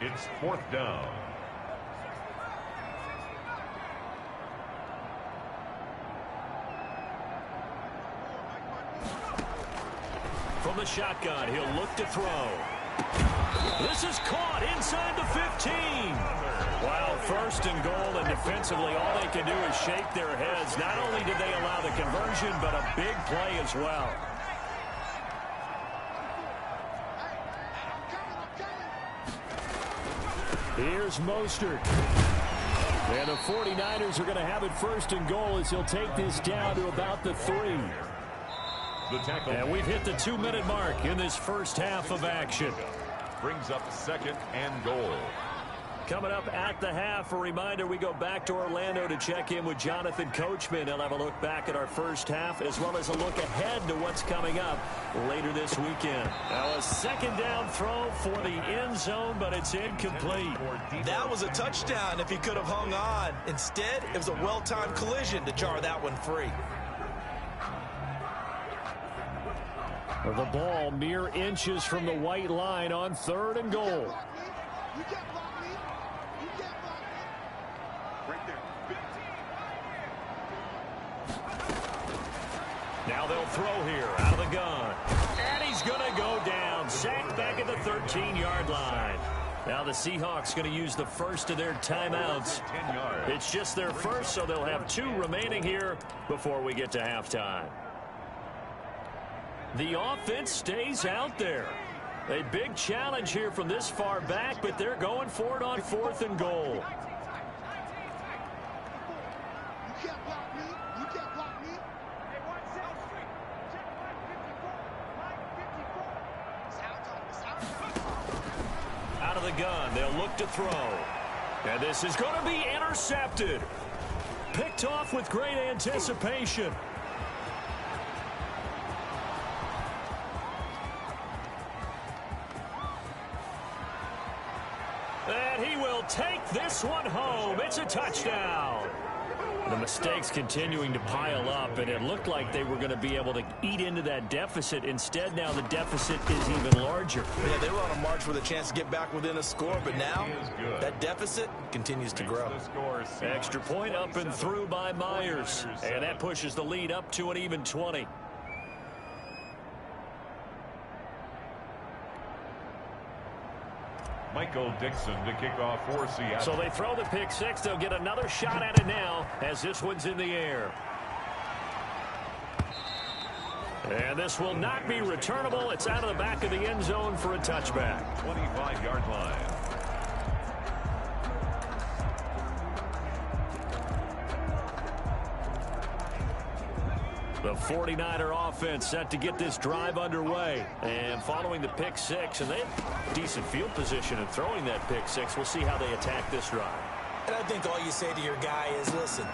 Speaker 2: It's fourth down.
Speaker 1: From the shotgun, he'll look to throw. This is caught inside the 15. Wow, first and goal, and defensively, all they can do is shake their heads. Not only did they allow the conversion, but a big play as well. Here's Mostert. And the 49ers are going to have it first and goal as he'll take this down to about the 3.
Speaker 2: The tackle.
Speaker 1: And we've hit the 2-minute mark in this first half of action.
Speaker 2: Brings up second and goal.
Speaker 1: Coming up at the half, a reminder, we go back to Orlando to check in with Jonathan Coachman. He'll have a look back at our first half as well as a look ahead to what's coming up later this weekend. Now a second down throw for the end zone, but it's incomplete.
Speaker 3: That was a touchdown if he could have hung on. Instead, it was a well-timed collision to jar that one free.
Speaker 1: The ball mere inches from the white line on third and goal. Now they'll throw here out of the gun. And he's going to go down. Sacked back at the 13-yard line. Now the Seahawks going to use the first of their timeouts. It's just their first, so they'll have 2 remaining here before we get to halftime. The offense stays out there. A big challenge here from this far back, but they're going for it on fourth and goal. Out of the gun, they'll look to throw. And this is going to be intercepted. Picked off with great anticipation. And he will take this one home. It's a touchdown. The mistakes continuing to pile up, and it looked like they were going to be able to eat into that deficit. Instead, now the deficit is even larger.
Speaker 3: Yeah, they were on a march with a chance to get back within a score, but now that deficit continues to grow.
Speaker 1: Extra point up and through by Myers, and that pushes the lead up to an even 20.
Speaker 2: Michael Dixon to kick off for Seattle.
Speaker 1: So they throw the pick six. They'll get another shot at it now as this one's in the air. And this will not be returnable. It's out of the back of the end zone for a touchback.
Speaker 2: 25-yard line.
Speaker 1: The 49er offense set to get this drive underway. And following the pick six, and they have decent field position in throwing that pick six. We'll see how they attack this drive.
Speaker 3: And I think all you say to your guy is, listen.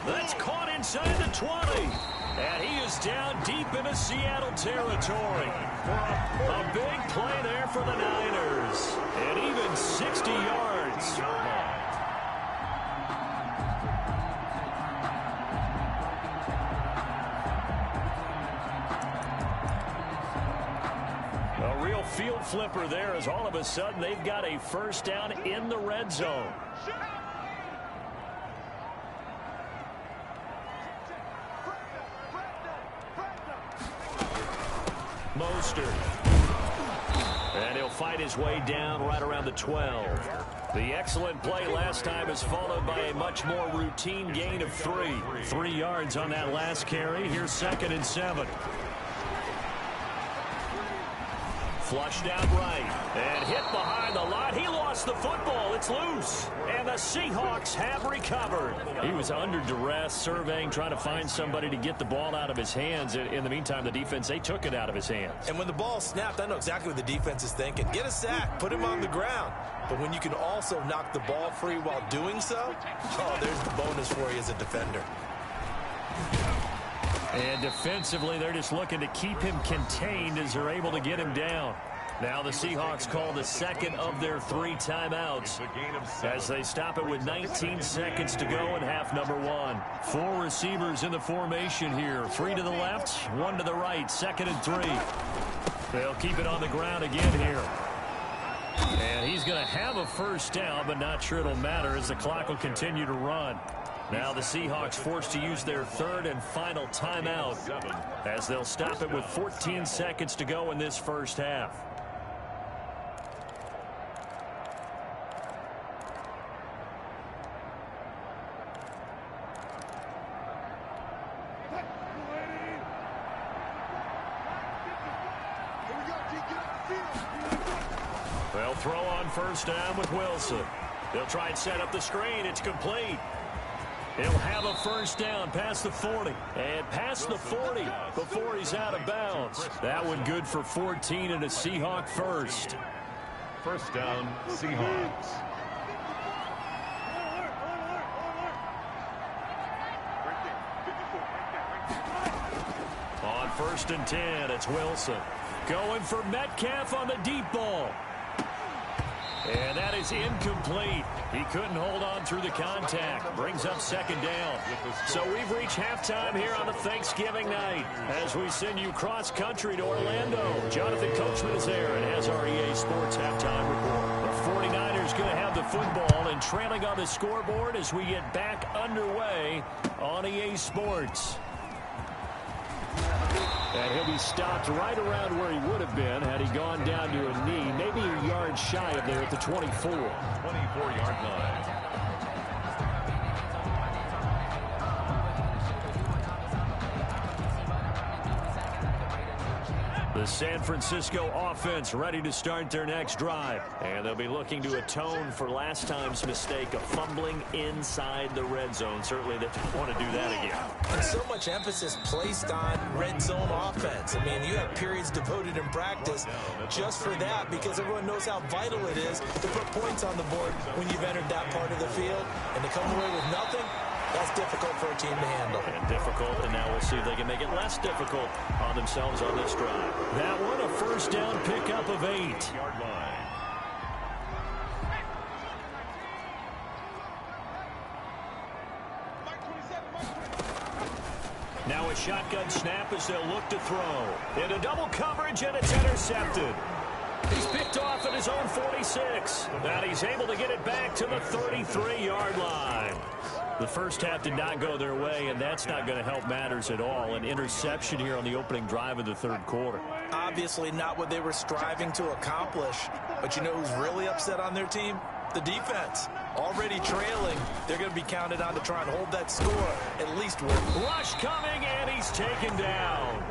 Speaker 1: That's caught inside the 20. And he is down deep into Seattle territory. A big play there for the Niners. And even 60 yards. A real field flipper there as all of a sudden they've got a first down in the red zone. Mostert. And he'll fight his way down right around the 12. The excellent play last time is followed by a much more routine gain of 3. 3 yards on that last carry. Here's 2nd and 7. Flushed out right. And hit behind the line. He lost the football. It's loose. And the Seahawks have recovered. He was under duress, surveying, trying to find somebody to get the ball out of his hands. In the meantime, the defense, they took it out of his hands.
Speaker 3: And when the ball snapped, I know exactly what the defense is thinking. Get a sack. Put him on the ground. But when you can also knock the ball free while doing so, oh, there's the bonus for you as a defender.
Speaker 1: And defensively, they're just looking to keep him contained as they're able to get him down. Now the Seahawks call the second of their 3 timeouts as they stop it with 19 seconds to go in half number 1. 4 receivers in the formation here. 3 to the left, 1 to the right. 2nd and 3. They'll keep it on the ground again here. And he's going to have a first down, but not sure it'll matter as the clock will continue to run. Now the Seahawks forced to use their 3rd and final timeout as they'll stop it with 14 seconds to go in this first half. They'll throw on first down with Wilson. They'll try and set up the screen. It's complete. He'll have a first down past the 40. And past the 40 before he's out of bounds. That one good for 14 and a Seahawk first.
Speaker 2: First down, Seahawks.
Speaker 1: On 1st and 10, it's Wilson. Going for Metcalf on the deep ball. And that is incomplete. He couldn't hold on through the contact. Brings up 2nd down. So we've reached halftime here on a Thanksgiving night as we send you cross-country to Orlando. Jonathan Coachman is there and has our EA Sports halftime report. The 49ers going to have the football and trailing on the scoreboard as we get back underway on EA Sports. And he'll be stopped right around where he would have been had he gone down to a knee, maybe a yard shy of there at the 24.
Speaker 2: 24-yard line.
Speaker 1: The San Francisco offense ready to start their next drive. And they'll be looking to atone for last time's mistake of fumbling inside the red zone. Certainly they don't want to do that again.
Speaker 3: And so much emphasis placed on red zone offense. I mean, you have periods devoted in practice just for that because everyone knows how vital it is to put points on the board when you've entered that part of the field. And to come away with nothing, that's difficult for a team to handle.
Speaker 1: And difficult, and now we'll see if they can make it less difficult on themselves on this drive. That one, a first down pickup of 8.
Speaker 2: Yard line.
Speaker 1: Now a shotgun snap as they'll look to throw. Into double coverage, and it's intercepted. He's picked off at his own 46. And he's able to get it back to the 33-yard line. The first half did not go their way, and that's not going to help matters at all. An interception here on the opening drive of the 3rd quarter.
Speaker 3: Obviously not what they were striving to accomplish. But you know who's really upset on their team? The defense. Already trailing. They're going to be counted on to try and hold that score at least one.
Speaker 1: Rush coming, and he's taken down.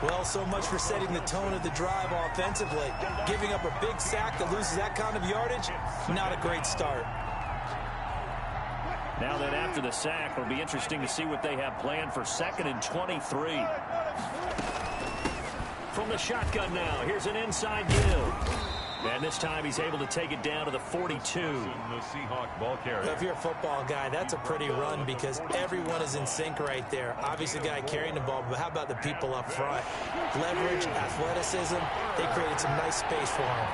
Speaker 3: Well, so much for setting the tone of the drive offensively. Giving up a big sack that loses that kind of yardage, not a great start.
Speaker 1: Now that after the sack, it'll be interesting to see what they have planned for 2nd and 23. From the shotgun now, here's an inside give. And this time he's able to take it down to the 42.
Speaker 2: The Seahawk ball carrier.
Speaker 3: If you're a football guy, that's a pretty run because everyone is in sync right there. Obviously, the guy carrying the ball, but how about the people up front? Leverage, athleticism, they created some nice space for him.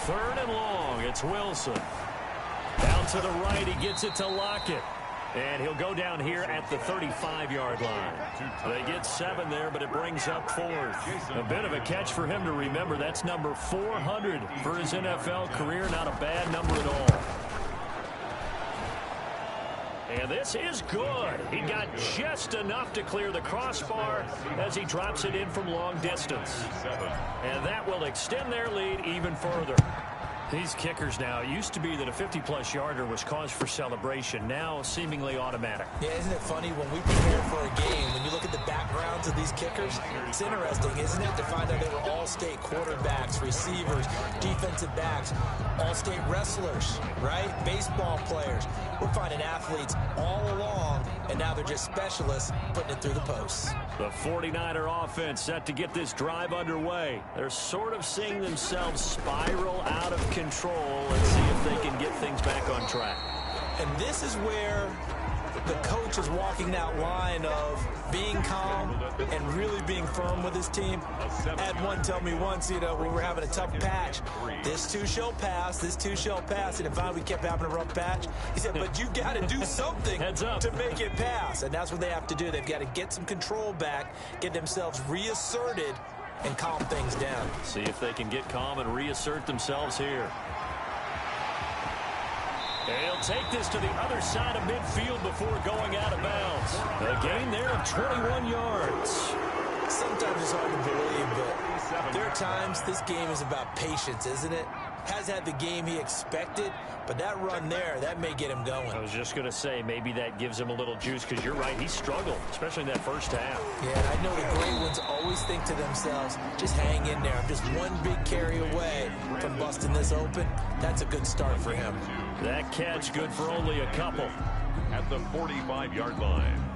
Speaker 1: Third and long, it's Wilson. Down to the right, he gets it to Lockett. And he'll go down here at the 35-yard line. They get 7 there, but it brings up 4th. A bit of a catch for him to remember. That's number 400 for his NFL career. Not a bad number at all. And this is good. He got just enough to clear the crossbar as he drops it in from long distance. And that will extend their lead even further. These kickers now, it used to be that a 50-plus yarder was cause for celebration. Now, seemingly automatic.
Speaker 3: Yeah, isn't it funny when we prepare for a game, when you look at the backgrounds of these kickers, it's interesting, isn't it, to find out they were all-state quarterbacks, receivers, defensive backs, all-state wrestlers, right? Baseball players. We're finding athletes all along, and now they're just specialists putting it through the posts.
Speaker 1: The 49er offense set to get this drive underway. They're sort of seeing themselves spiral out of control. Let's see if they can get things back on track.
Speaker 3: And this is where the coach is walking that line of being calm and really being firm with his team. I had one tell me once, you know, we were having a tough patch. This too shall pass, this too shall pass. And finally we kept having a rough patch. He said, but you got to do something to make it pass. And that's what they have to do. They've got to get some control back, get themselves reasserted, and calm things down.
Speaker 1: See if they can get calm and reassert themselves here. They'll take this to the other side of midfield before going out of bounds. A gain there of 21 yards.
Speaker 3: Sometimes it's hard to believe, but there are times this game is about patience, isn't it? Has had the game he expected, but that run there, that may get him going.
Speaker 1: I was just going to say, maybe that gives him a little juice, because you're right, he struggled, especially in that first half.
Speaker 3: Yeah, I know the great ones always think to themselves, just hang in there. I'm just one big carry away from busting this open. That's a good start for him.
Speaker 1: That catch good for only a couple.
Speaker 2: At the 45-yard line.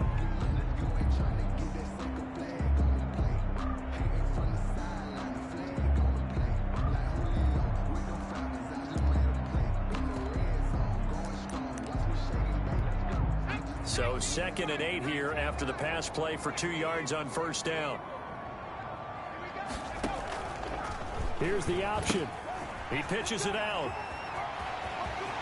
Speaker 1: So 2nd and 8 here after the pass play for 2 yards on first down. Here's the option. He pitches it out.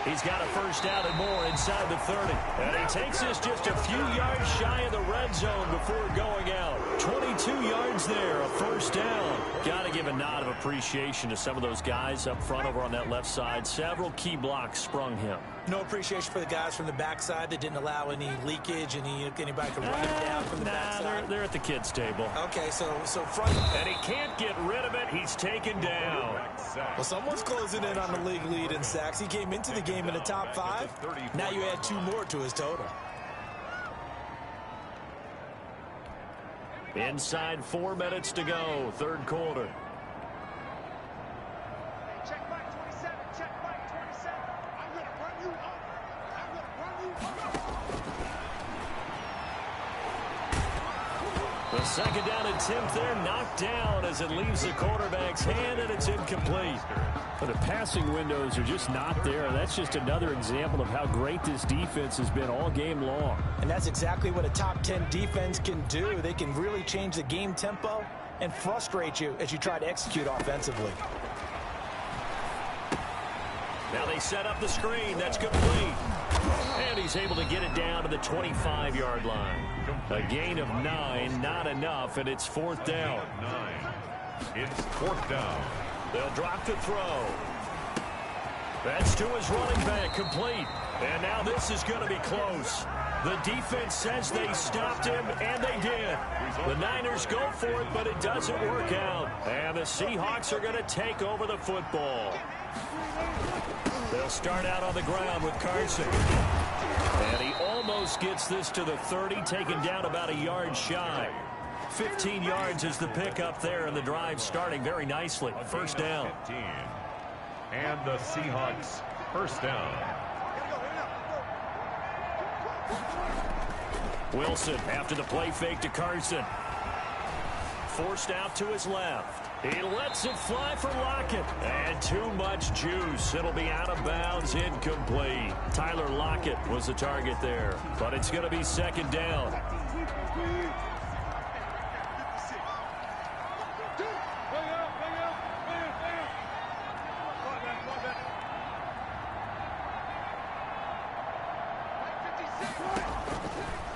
Speaker 1: He's got a first down and more inside the 30. And he takes this just a few yards shy of the red zone before going out. 22 yards there, a first down. Got to give a nod of appreciation to some of those guys up front over on that left side. Several key blocks sprung him.
Speaker 3: No appreciation for the guys from the backside that didn't allow any leakage, anybody could run him down from the backside.
Speaker 1: They're at the kids' table.
Speaker 3: Okay, so front.
Speaker 1: And he can't get rid of it. He's taken down.
Speaker 3: Well, someone's closing in on the league lead in sacks. He came into the game in the top 5. Now you add 2 more to his total.
Speaker 1: Inside 4 minutes to go, third quarter.
Speaker 4: Check back 27. Check back 27. I'm going to run you over. I'm going to run you over.
Speaker 1: The second down attempt there knocked down as it leaves the quarterback's hand, and it's incomplete. But the passing windows are just not there. That's just another example of how great this defense has been all game long.
Speaker 3: And that's exactly what a top 10 defense can do. They can really change the game tempo and frustrate you as you try to execute offensively.
Speaker 1: Now they set up the screen. That's complete. And he's able to get it down to the 25-yard line. A gain of 9, not enough, and it's 4th down.
Speaker 2: 9. It's 4th down.
Speaker 1: They'll drop the throw. That's to his running back, complete. And now this is going to be close. The defense says they stopped him, and they did. The Niners go for it, but it doesn't work out. And the Seahawks are going to take over the football. They'll start out on the ground with Carson. And he almost gets this to the 30, taken down about a yard shy. 15 yards is the pickup there, and the drive starting very nicely. First down.
Speaker 2: 15. And the Seahawks first down.
Speaker 1: Wilson after the play fake to Carson. Forced out to his left. He lets it fly for Lockett. And too much juice. It'll be out of bounds, incomplete. Tyler Lockett was the target there. But it's going to be second down.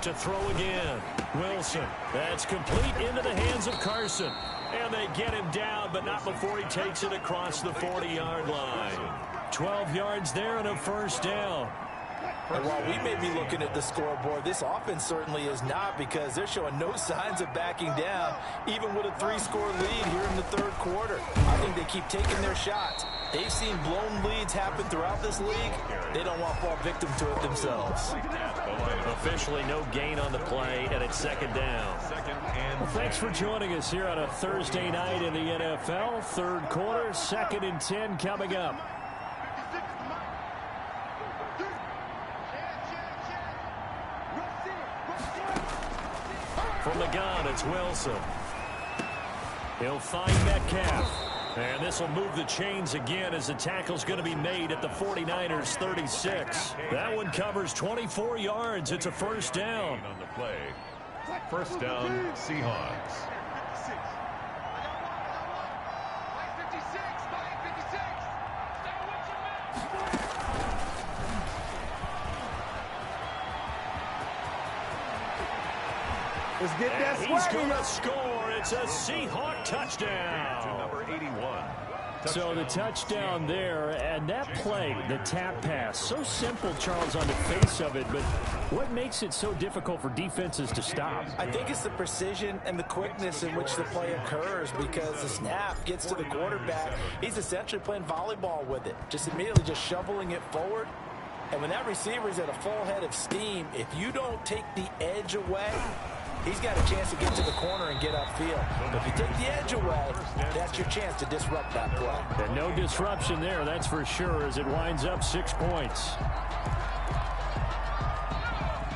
Speaker 1: To throw again. Wilson. That's complete into the hands of Carson. And they get him down, but not before he takes it across the 40-yard line. 12 yards there and a first down.
Speaker 3: And while we may be looking at the scoreboard, this offense certainly is not, because they're showing no signs of backing down, even with a 3-score lead here in the third quarter. I think they keep taking their shots. They've seen blown leads happen throughout this league. They don't want to fall victim to it themselves.
Speaker 1: Officially no gain on the play, and it's second down. Well, thanks for joining us here on a Thursday night in the NFL. Third quarter, 2nd and 10 coming up. From the gun, it's Wilson. He'll find Metcalf. And this will move the chains again as the tackle's going to be made at the 49ers 36. That one covers 24 yards. It's a first down.
Speaker 2: On the play. First down, Seahawks.
Speaker 5: Let's get that
Speaker 1: He's going to score. It's a Seahawk touchdown.
Speaker 2: To number 81.
Speaker 1: So the touchdown there, and that play, the tap pass, so simple, Charles, on the face of it, but what makes it so difficult for defenses to stop?
Speaker 3: I think it's the precision and the quickness in which the play occurs, because the snap gets to the quarterback. He's essentially playing volleyball with it, just immediately just shoveling it forward. And when that receiver's at a full head of steam, if you don't take the edge away, he's got a chance to get to the corner and get upfield. But if you take the edge away, that's your chance to disrupt that play.
Speaker 1: And no disruption there, that's for sure, as it winds up 6 points.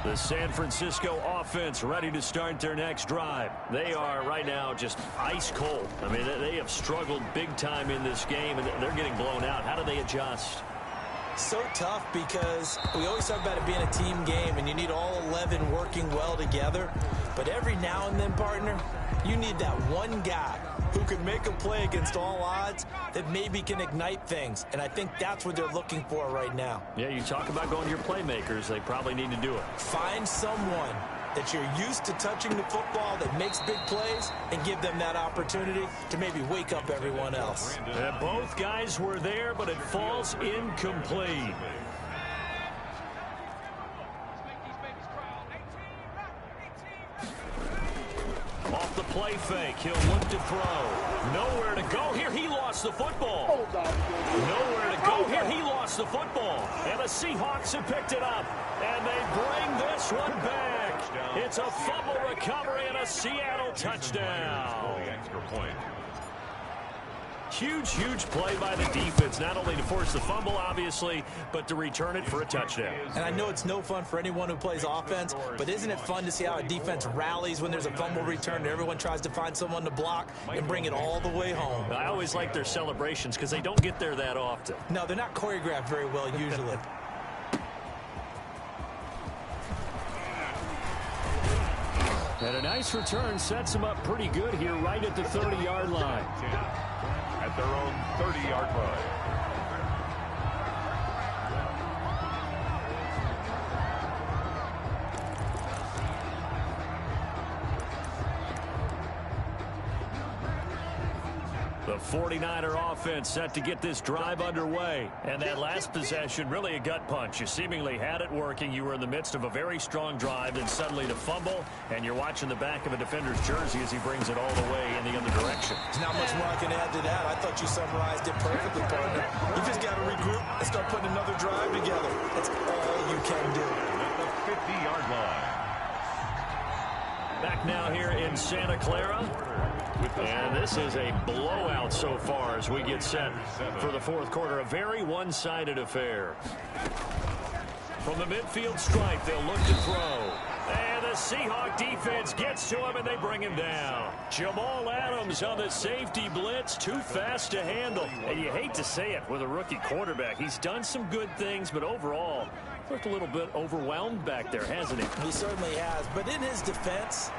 Speaker 1: The San Francisco offense ready to start their next drive. They are right now just ice cold. I mean, they have struggled big time in this game, and they're getting blown out. How do they adjust?
Speaker 3: So tough, because we always talk about it being a team game and you need all 11 working well together. But every now and then, partner, you need that one guy who can make a play against all odds that maybe can ignite things. And I think that's what they're looking for right now.
Speaker 1: Yeah, you talk about going to your playmakers. They probably need to do it.
Speaker 3: Find someone that you're used to touching the football that makes big plays and give them that opportunity to maybe wake up everyone else.
Speaker 1: Both guys were there, but it falls incomplete. Off the play fake, he'll look to throw. Nowhere to go here. He lost the football. Nowhere to go here. He lost the football. And the Seahawks have picked it up. And they bring this one back. It's a fumble recovery and a Seattle touchdown.
Speaker 2: The extra point.
Speaker 1: Huge, huge play by the defense, not only to force the fumble, obviously, but to return it for a touchdown.
Speaker 3: And I know it's no fun for anyone who plays offense, but isn't it fun to see how a defense rallies when there's a fumble return and everyone tries to find someone to block and bring it all the way home?
Speaker 1: I always like their celebrations because they don't get there that often.
Speaker 3: No, they're not choreographed very well usually.
Speaker 1: And a nice return sets them up pretty good here right at the 30-yard line.
Speaker 2: At their own 30-yard line.
Speaker 1: The 49er offense set to get this drive underway. And that last possession, really a gut punch. You seemingly had it working. You were in the midst of a very strong drive, then suddenly to fumble, and you're watching the back of a defender's jersey as he brings it all the way in the other direction.
Speaker 3: There's not much more I can add to that. I thought you summarized it perfectly, partner. You just got to regroup and start putting another drive together. That's all you can do.
Speaker 2: At the 50-yard line.
Speaker 1: Back now here in Santa Clara. And this is a blowout so far as we get set for the fourth quarter. A very one-sided affair. From the midfield stripe, they'll look to throw. And the Seahawk defense gets to him, and they bring him down. Jamal Adams on the safety blitz, too fast to handle. And you hate to say it with a rookie quarterback. He's done some good things, but overall, looked a little bit overwhelmed back there, hasn't he?
Speaker 3: He certainly has. But in his defense,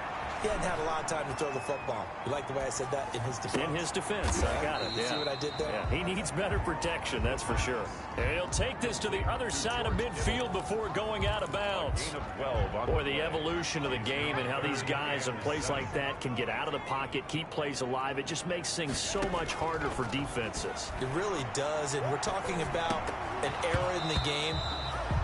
Speaker 3: he hadn't had a lot of time to throw the football. You like the way I said that? In his defense.
Speaker 1: In his defense, I got it.
Speaker 3: You see what I did there?
Speaker 1: Yeah, he needs better protection, that's for sure. And he'll take this to the other side of midfield before going out of bounds.
Speaker 2: Gain of 12.
Speaker 1: Boy, the evolution of the game and how these guys on plays like that can get out of the pocket, keep plays alive, it just makes things so much harder for defenses.
Speaker 3: It really does, and we're talking about an era in the game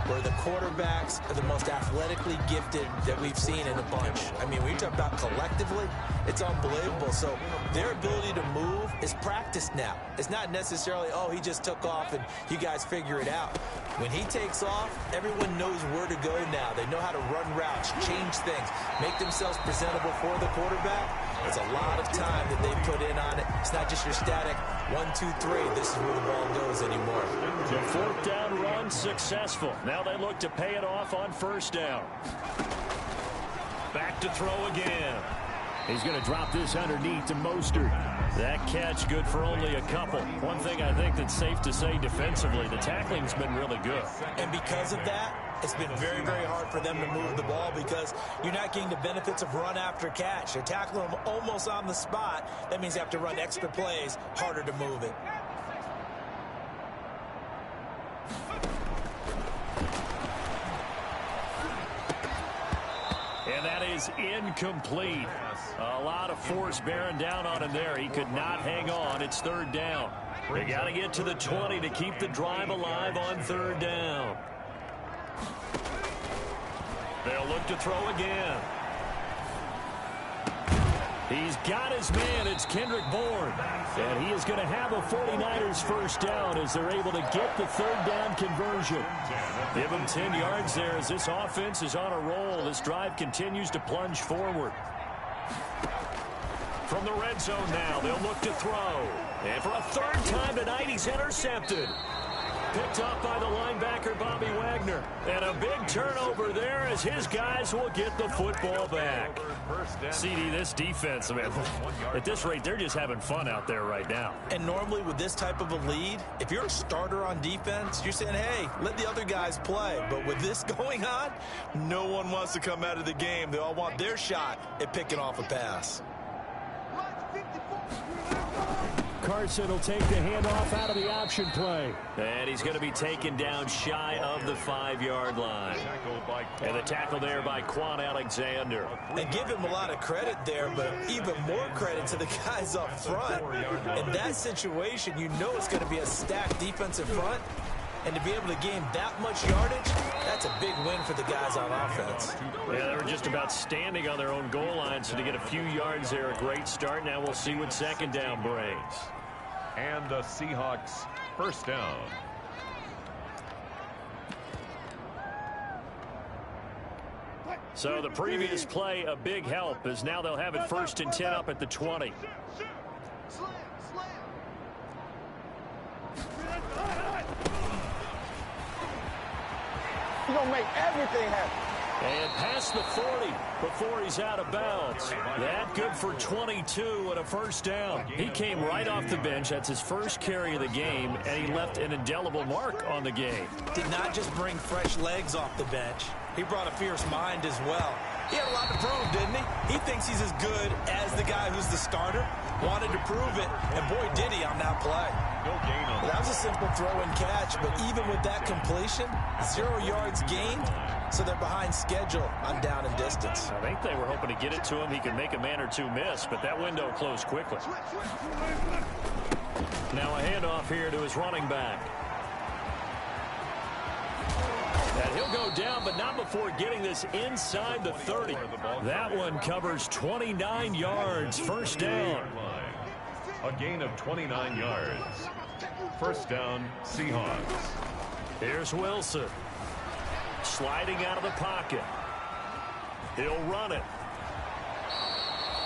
Speaker 3: where the quarterbacks are the most athletically gifted that we've seen in a bunch. I mean, when you talk about collectively, it's unbelievable. So their ability to move is practiced now. It's not necessarily, oh, he just took off and you guys figure it out. When he takes off, everyone knows where to go now. They know how to run routes, change things, make themselves presentable for the quarterback. It's a lot of time that they put in on it. It's not just your static 1, 2, 3. This is where the ball goes anymore.
Speaker 1: The fourth down run successful. Now they look to pay it off on first down. Back to throw again. He's going to drop this underneath to Mostert. That catch good for only a couple. One thing I think that's safe to say defensively, the tackling's been really good.
Speaker 3: And because of that, it's been very, very hard for them to move the ball because you're not getting the benefits of run after catch. They're tackling them almost on the spot. That means you have to run extra plays, harder to move it.
Speaker 1: And that is incomplete. A lot of force bearing down on him there. He could not hang on. It's third down. They got to get to the 20 to keep the drive alive on third down. They'll look to throw again. He's got his man. It's Kendrick Bourne. And he is going to have a 49ers first down as they're able to get the third down conversion. Give him 10 yards there as this offense is on a roll. This drive continues to plunge forward. From the red zone now, they'll look to throw. And for a third time tonight, he's intercepted. Picked up by the linebacker, Bobby Wagner. And a big turnover there as his guys will get the football back. CD, this defense, man, at this rate, they're just having fun out there right now.
Speaker 3: And normally with this type of a lead, if you're a starter on defense, you're saying, hey, let the other guys play. But with this going on, no one wants to come out of the game. They all want their shot at picking off a pass.
Speaker 1: Carson will take the handoff out of the option play. And he's going to be taken down shy of the 5-yard line. And the tackle there by Quan Alexander.
Speaker 3: And give him a lot of credit there, but even more credit to the guys up front. In that situation, you know it's going to be a stacked defensive front. And to be able to gain that much yardage, that's a big win for the guys on offense.
Speaker 1: Yeah, they were just about standing on their own goal line, so to get a few yards there, a great start. Now we'll see what second down brings.
Speaker 2: And the Seahawks first down.
Speaker 1: So the previous play, a big help, as now they'll have it first and 10 up at the 20.
Speaker 5: You're going to make everything happen.
Speaker 1: And past the 40 before he's out of bounds. That good for 22 and a first down. He came right off the bench. That's his first carry of the game, and he left an indelible mark on the game.
Speaker 3: Did not just bring fresh legs off the bench. He brought a fierce mind as well. He had a lot to prove, didn't he? He thinks he's as good as the guy who's the starter. Wanted to prove it, and boy, did he on that play. That was a simple throw and catch, but even with that completion, 0 yards gained, so they're behind schedule on down and distance.
Speaker 1: I think they were hoping to get it to him. He could make a man or two miss, but that window closed quickly. Now a handoff here to his running back. And he'll go down, but not before getting this inside the 30. That one covers 29 yards. First down.
Speaker 2: A gain of 29 yards. First down, Seahawks.
Speaker 1: Here's Wilson. Sliding out of the pocket. He'll run it.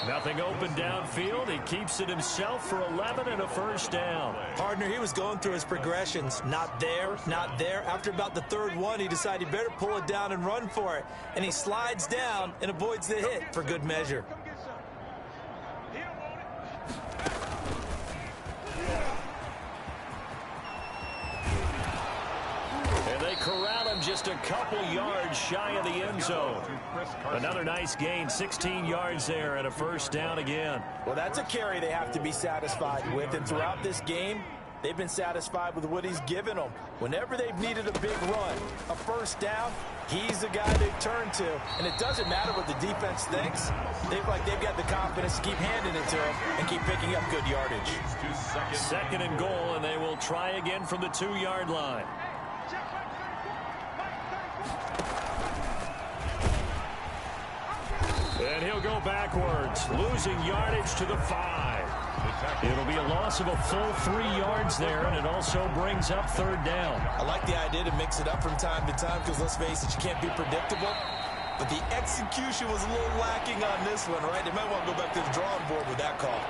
Speaker 1: Nothing open downfield. He keeps it himself for 11 and a first down.
Speaker 3: Partner, he was going through his progressions. Not there, not there. After about the third one, he decided he better pull it down and run for it. And he slides down and avoids the hit for good measure.
Speaker 1: Corral him just a couple yards shy of the end zone. Another nice gain, 16 yards there and a first down again.
Speaker 3: Well, that's a carry they have to be satisfied with. And throughout this game, they've been satisfied with what he's given them. Whenever they've needed a big run, a first down, he's the guy they turn to. And it doesn't matter what the defense thinks. They've got the confidence to keep handing it to him and keep picking up good yardage.
Speaker 1: Second and goal, and they will try again from the 2-yard line. And he'll go backwards, losing yardage to the 5. It'll be a loss of a full 3 yards there, and it also brings up 3rd down.
Speaker 3: I like the idea to mix it up from time to time because, let's face it, you can't be predictable. But the execution was a little lacking on this one, right? They might want to go back to the drawing board with that call.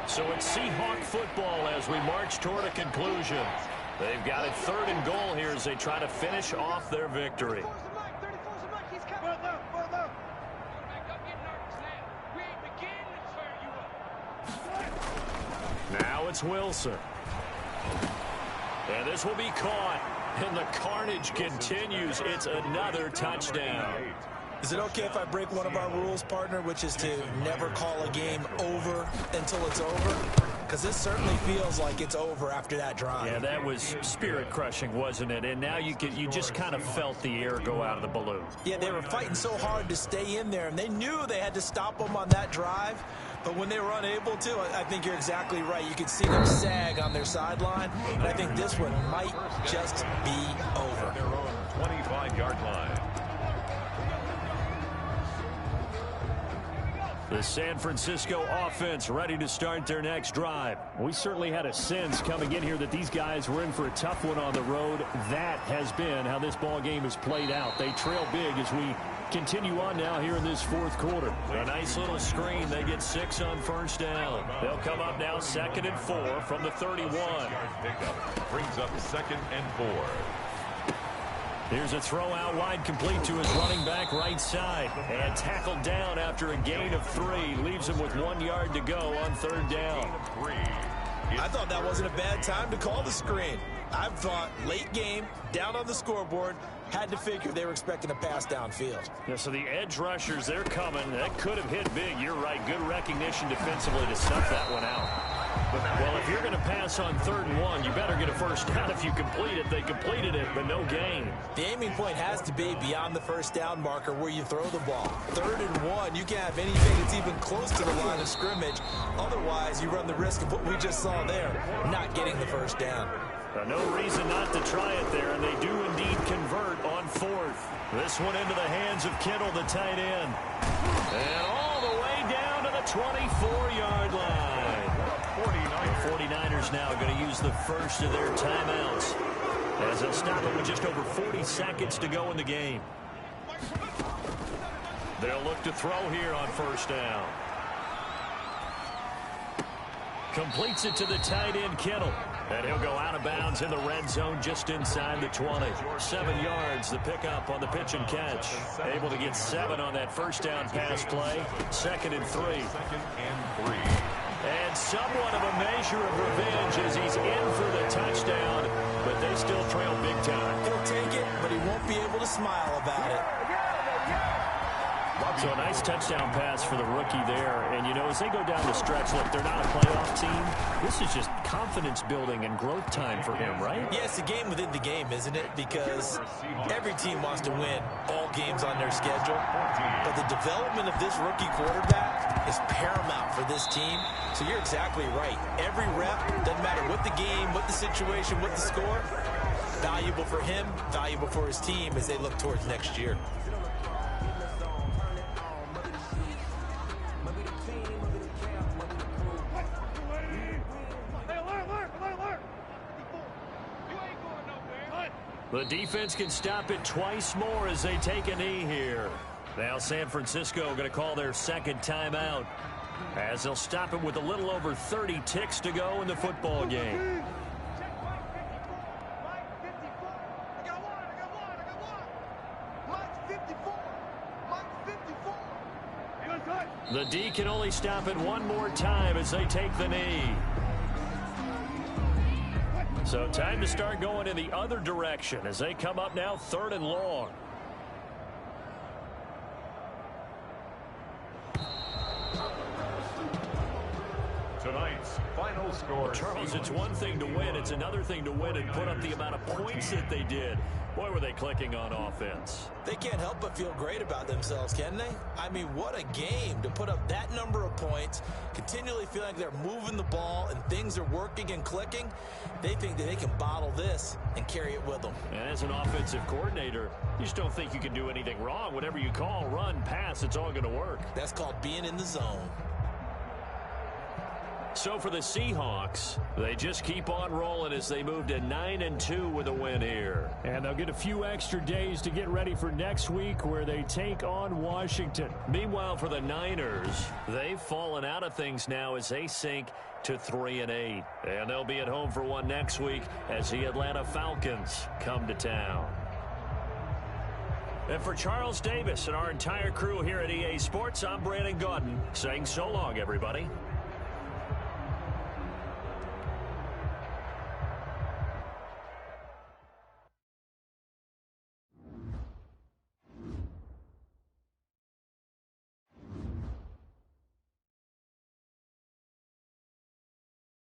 Speaker 1: So it's Seahawk football as we march toward a conclusion. They've got it 3rd and goal here as they try to finish off their victory. Now it's Wilson. And this will be caught. And the carnage continues. It's another touchdown.
Speaker 3: Is it okay if I break one of our rules, partner, which is to never call a game over until it's over? Because this certainly feels like it's over after that drive.
Speaker 1: Yeah, that was spirit-crushing, wasn't it? And now you just kind of felt the air go out of the balloon.
Speaker 3: Yeah, they were fighting so hard to stay in there, and they knew they had to stop them on that drive. But when they were unable to, I think you're exactly right. You could see them sag on their sideline, and I think this one might just be over.
Speaker 2: Their own 25-yard line.
Speaker 1: The San Francisco offense ready to start their next drive. We certainly had a sense coming in here that these guys were in for a tough one on the road. That has been how this ball game has played out. They trail big as we continue on now here in this 4th quarter. A nice little screen. They get 6 on 1st down. They'll come up now 2nd and 4 from the 31.
Speaker 2: Pickup brings up 2nd and 4.
Speaker 1: Here's a throw out wide, complete to his running back right side. And tackled down after a gain of 3. Leaves him with 1 yard to go on 3rd down.
Speaker 3: I thought that wasn't a bad time to call the screen. I thought late game, down on the scoreboard, had to figure they were expecting a pass downfield.
Speaker 1: Yeah, so the edge rushers, they're coming. That could have hit big. You're right. Good recognition defensively to snuff that one out. Well, if you're going to pass on 3rd and 1, you better get a 1st down if you complete it. They completed it, but no gain.
Speaker 3: The aiming point has to be beyond the 1st down marker where you throw the ball. 3rd and 1, you can't have anything that's even close to the line of scrimmage. Otherwise, you run the risk of what we just saw there, not getting the 1st down.
Speaker 1: No reason not to try it there, and they do indeed convert on 4th. This one into the hands of Kittle, the tight end. And all the way down to the 24-yard line. The 49ers now going to use the first of their timeouts as they'll stop it with just over 40 seconds to go in the game. They'll look to throw here on 1st down. Completes it to the tight end, Kittle. And he'll go out of bounds in the red zone just inside the 20. 7 yards, the pickup on the pitch and catch. Able to get 7 on that 1st down pass play. 2nd and 3.
Speaker 2: 2nd and 3.
Speaker 1: And somewhat of a measure of revenge as he's in for the touchdown, but they still trail big time.
Speaker 3: He'll take it, but he won't be able to smile about it.
Speaker 1: So a nice touchdown pass for the rookie there. And, you know, as they go down the stretch, look, they're not a playoff team. This is just confidence building and growth time for him, right?
Speaker 3: Yeah, it's a game within the game, isn't it? Because every team wants to win all games on their schedule. But the development of this rookie quarterback is paramount for this team. So you're exactly right. Every rep, doesn't matter what the game, what the situation, what the score, valuable for him, valuable for his team as they look towards next year.
Speaker 1: The defense can stop it twice more as they take a knee here. Now San Francisco going to call their 2nd timeout as they'll stop it with a little over 30 ticks to go in the football game. The D can only stop it one more time as they take the knee. So time to start going in the other direction as they come up now 3rd and long.
Speaker 2: Tonight's final score.
Speaker 1: Charles, it's one thing to win. It's another thing to win and put up the amount of points that they did. Boy, were they clicking on offense.
Speaker 3: They can't help but feel great about themselves, can they? I mean, what a game to put up that number of points, continually feel like they're moving the ball and things are working and clicking. They think that they can bottle this and carry it with them.
Speaker 1: And as an offensive coordinator, you just don't think you can do anything wrong. Whatever you call, run, pass, it's all going to work.
Speaker 3: That's called being in the zone.
Speaker 1: So for the Seahawks, they just keep on rolling as they move to 9-2 with a win here.
Speaker 6: And they'll get a few extra days to get ready for next week where they take on Washington.
Speaker 1: Meanwhile, for the Niners, they've fallen out of things now as they sink to 3-8. And they'll be at home for one next week as the Atlanta Falcons come to town. And for Charles Davis and our entire crew here at EA Sports, I'm Brandon Gaudin saying so long, everybody.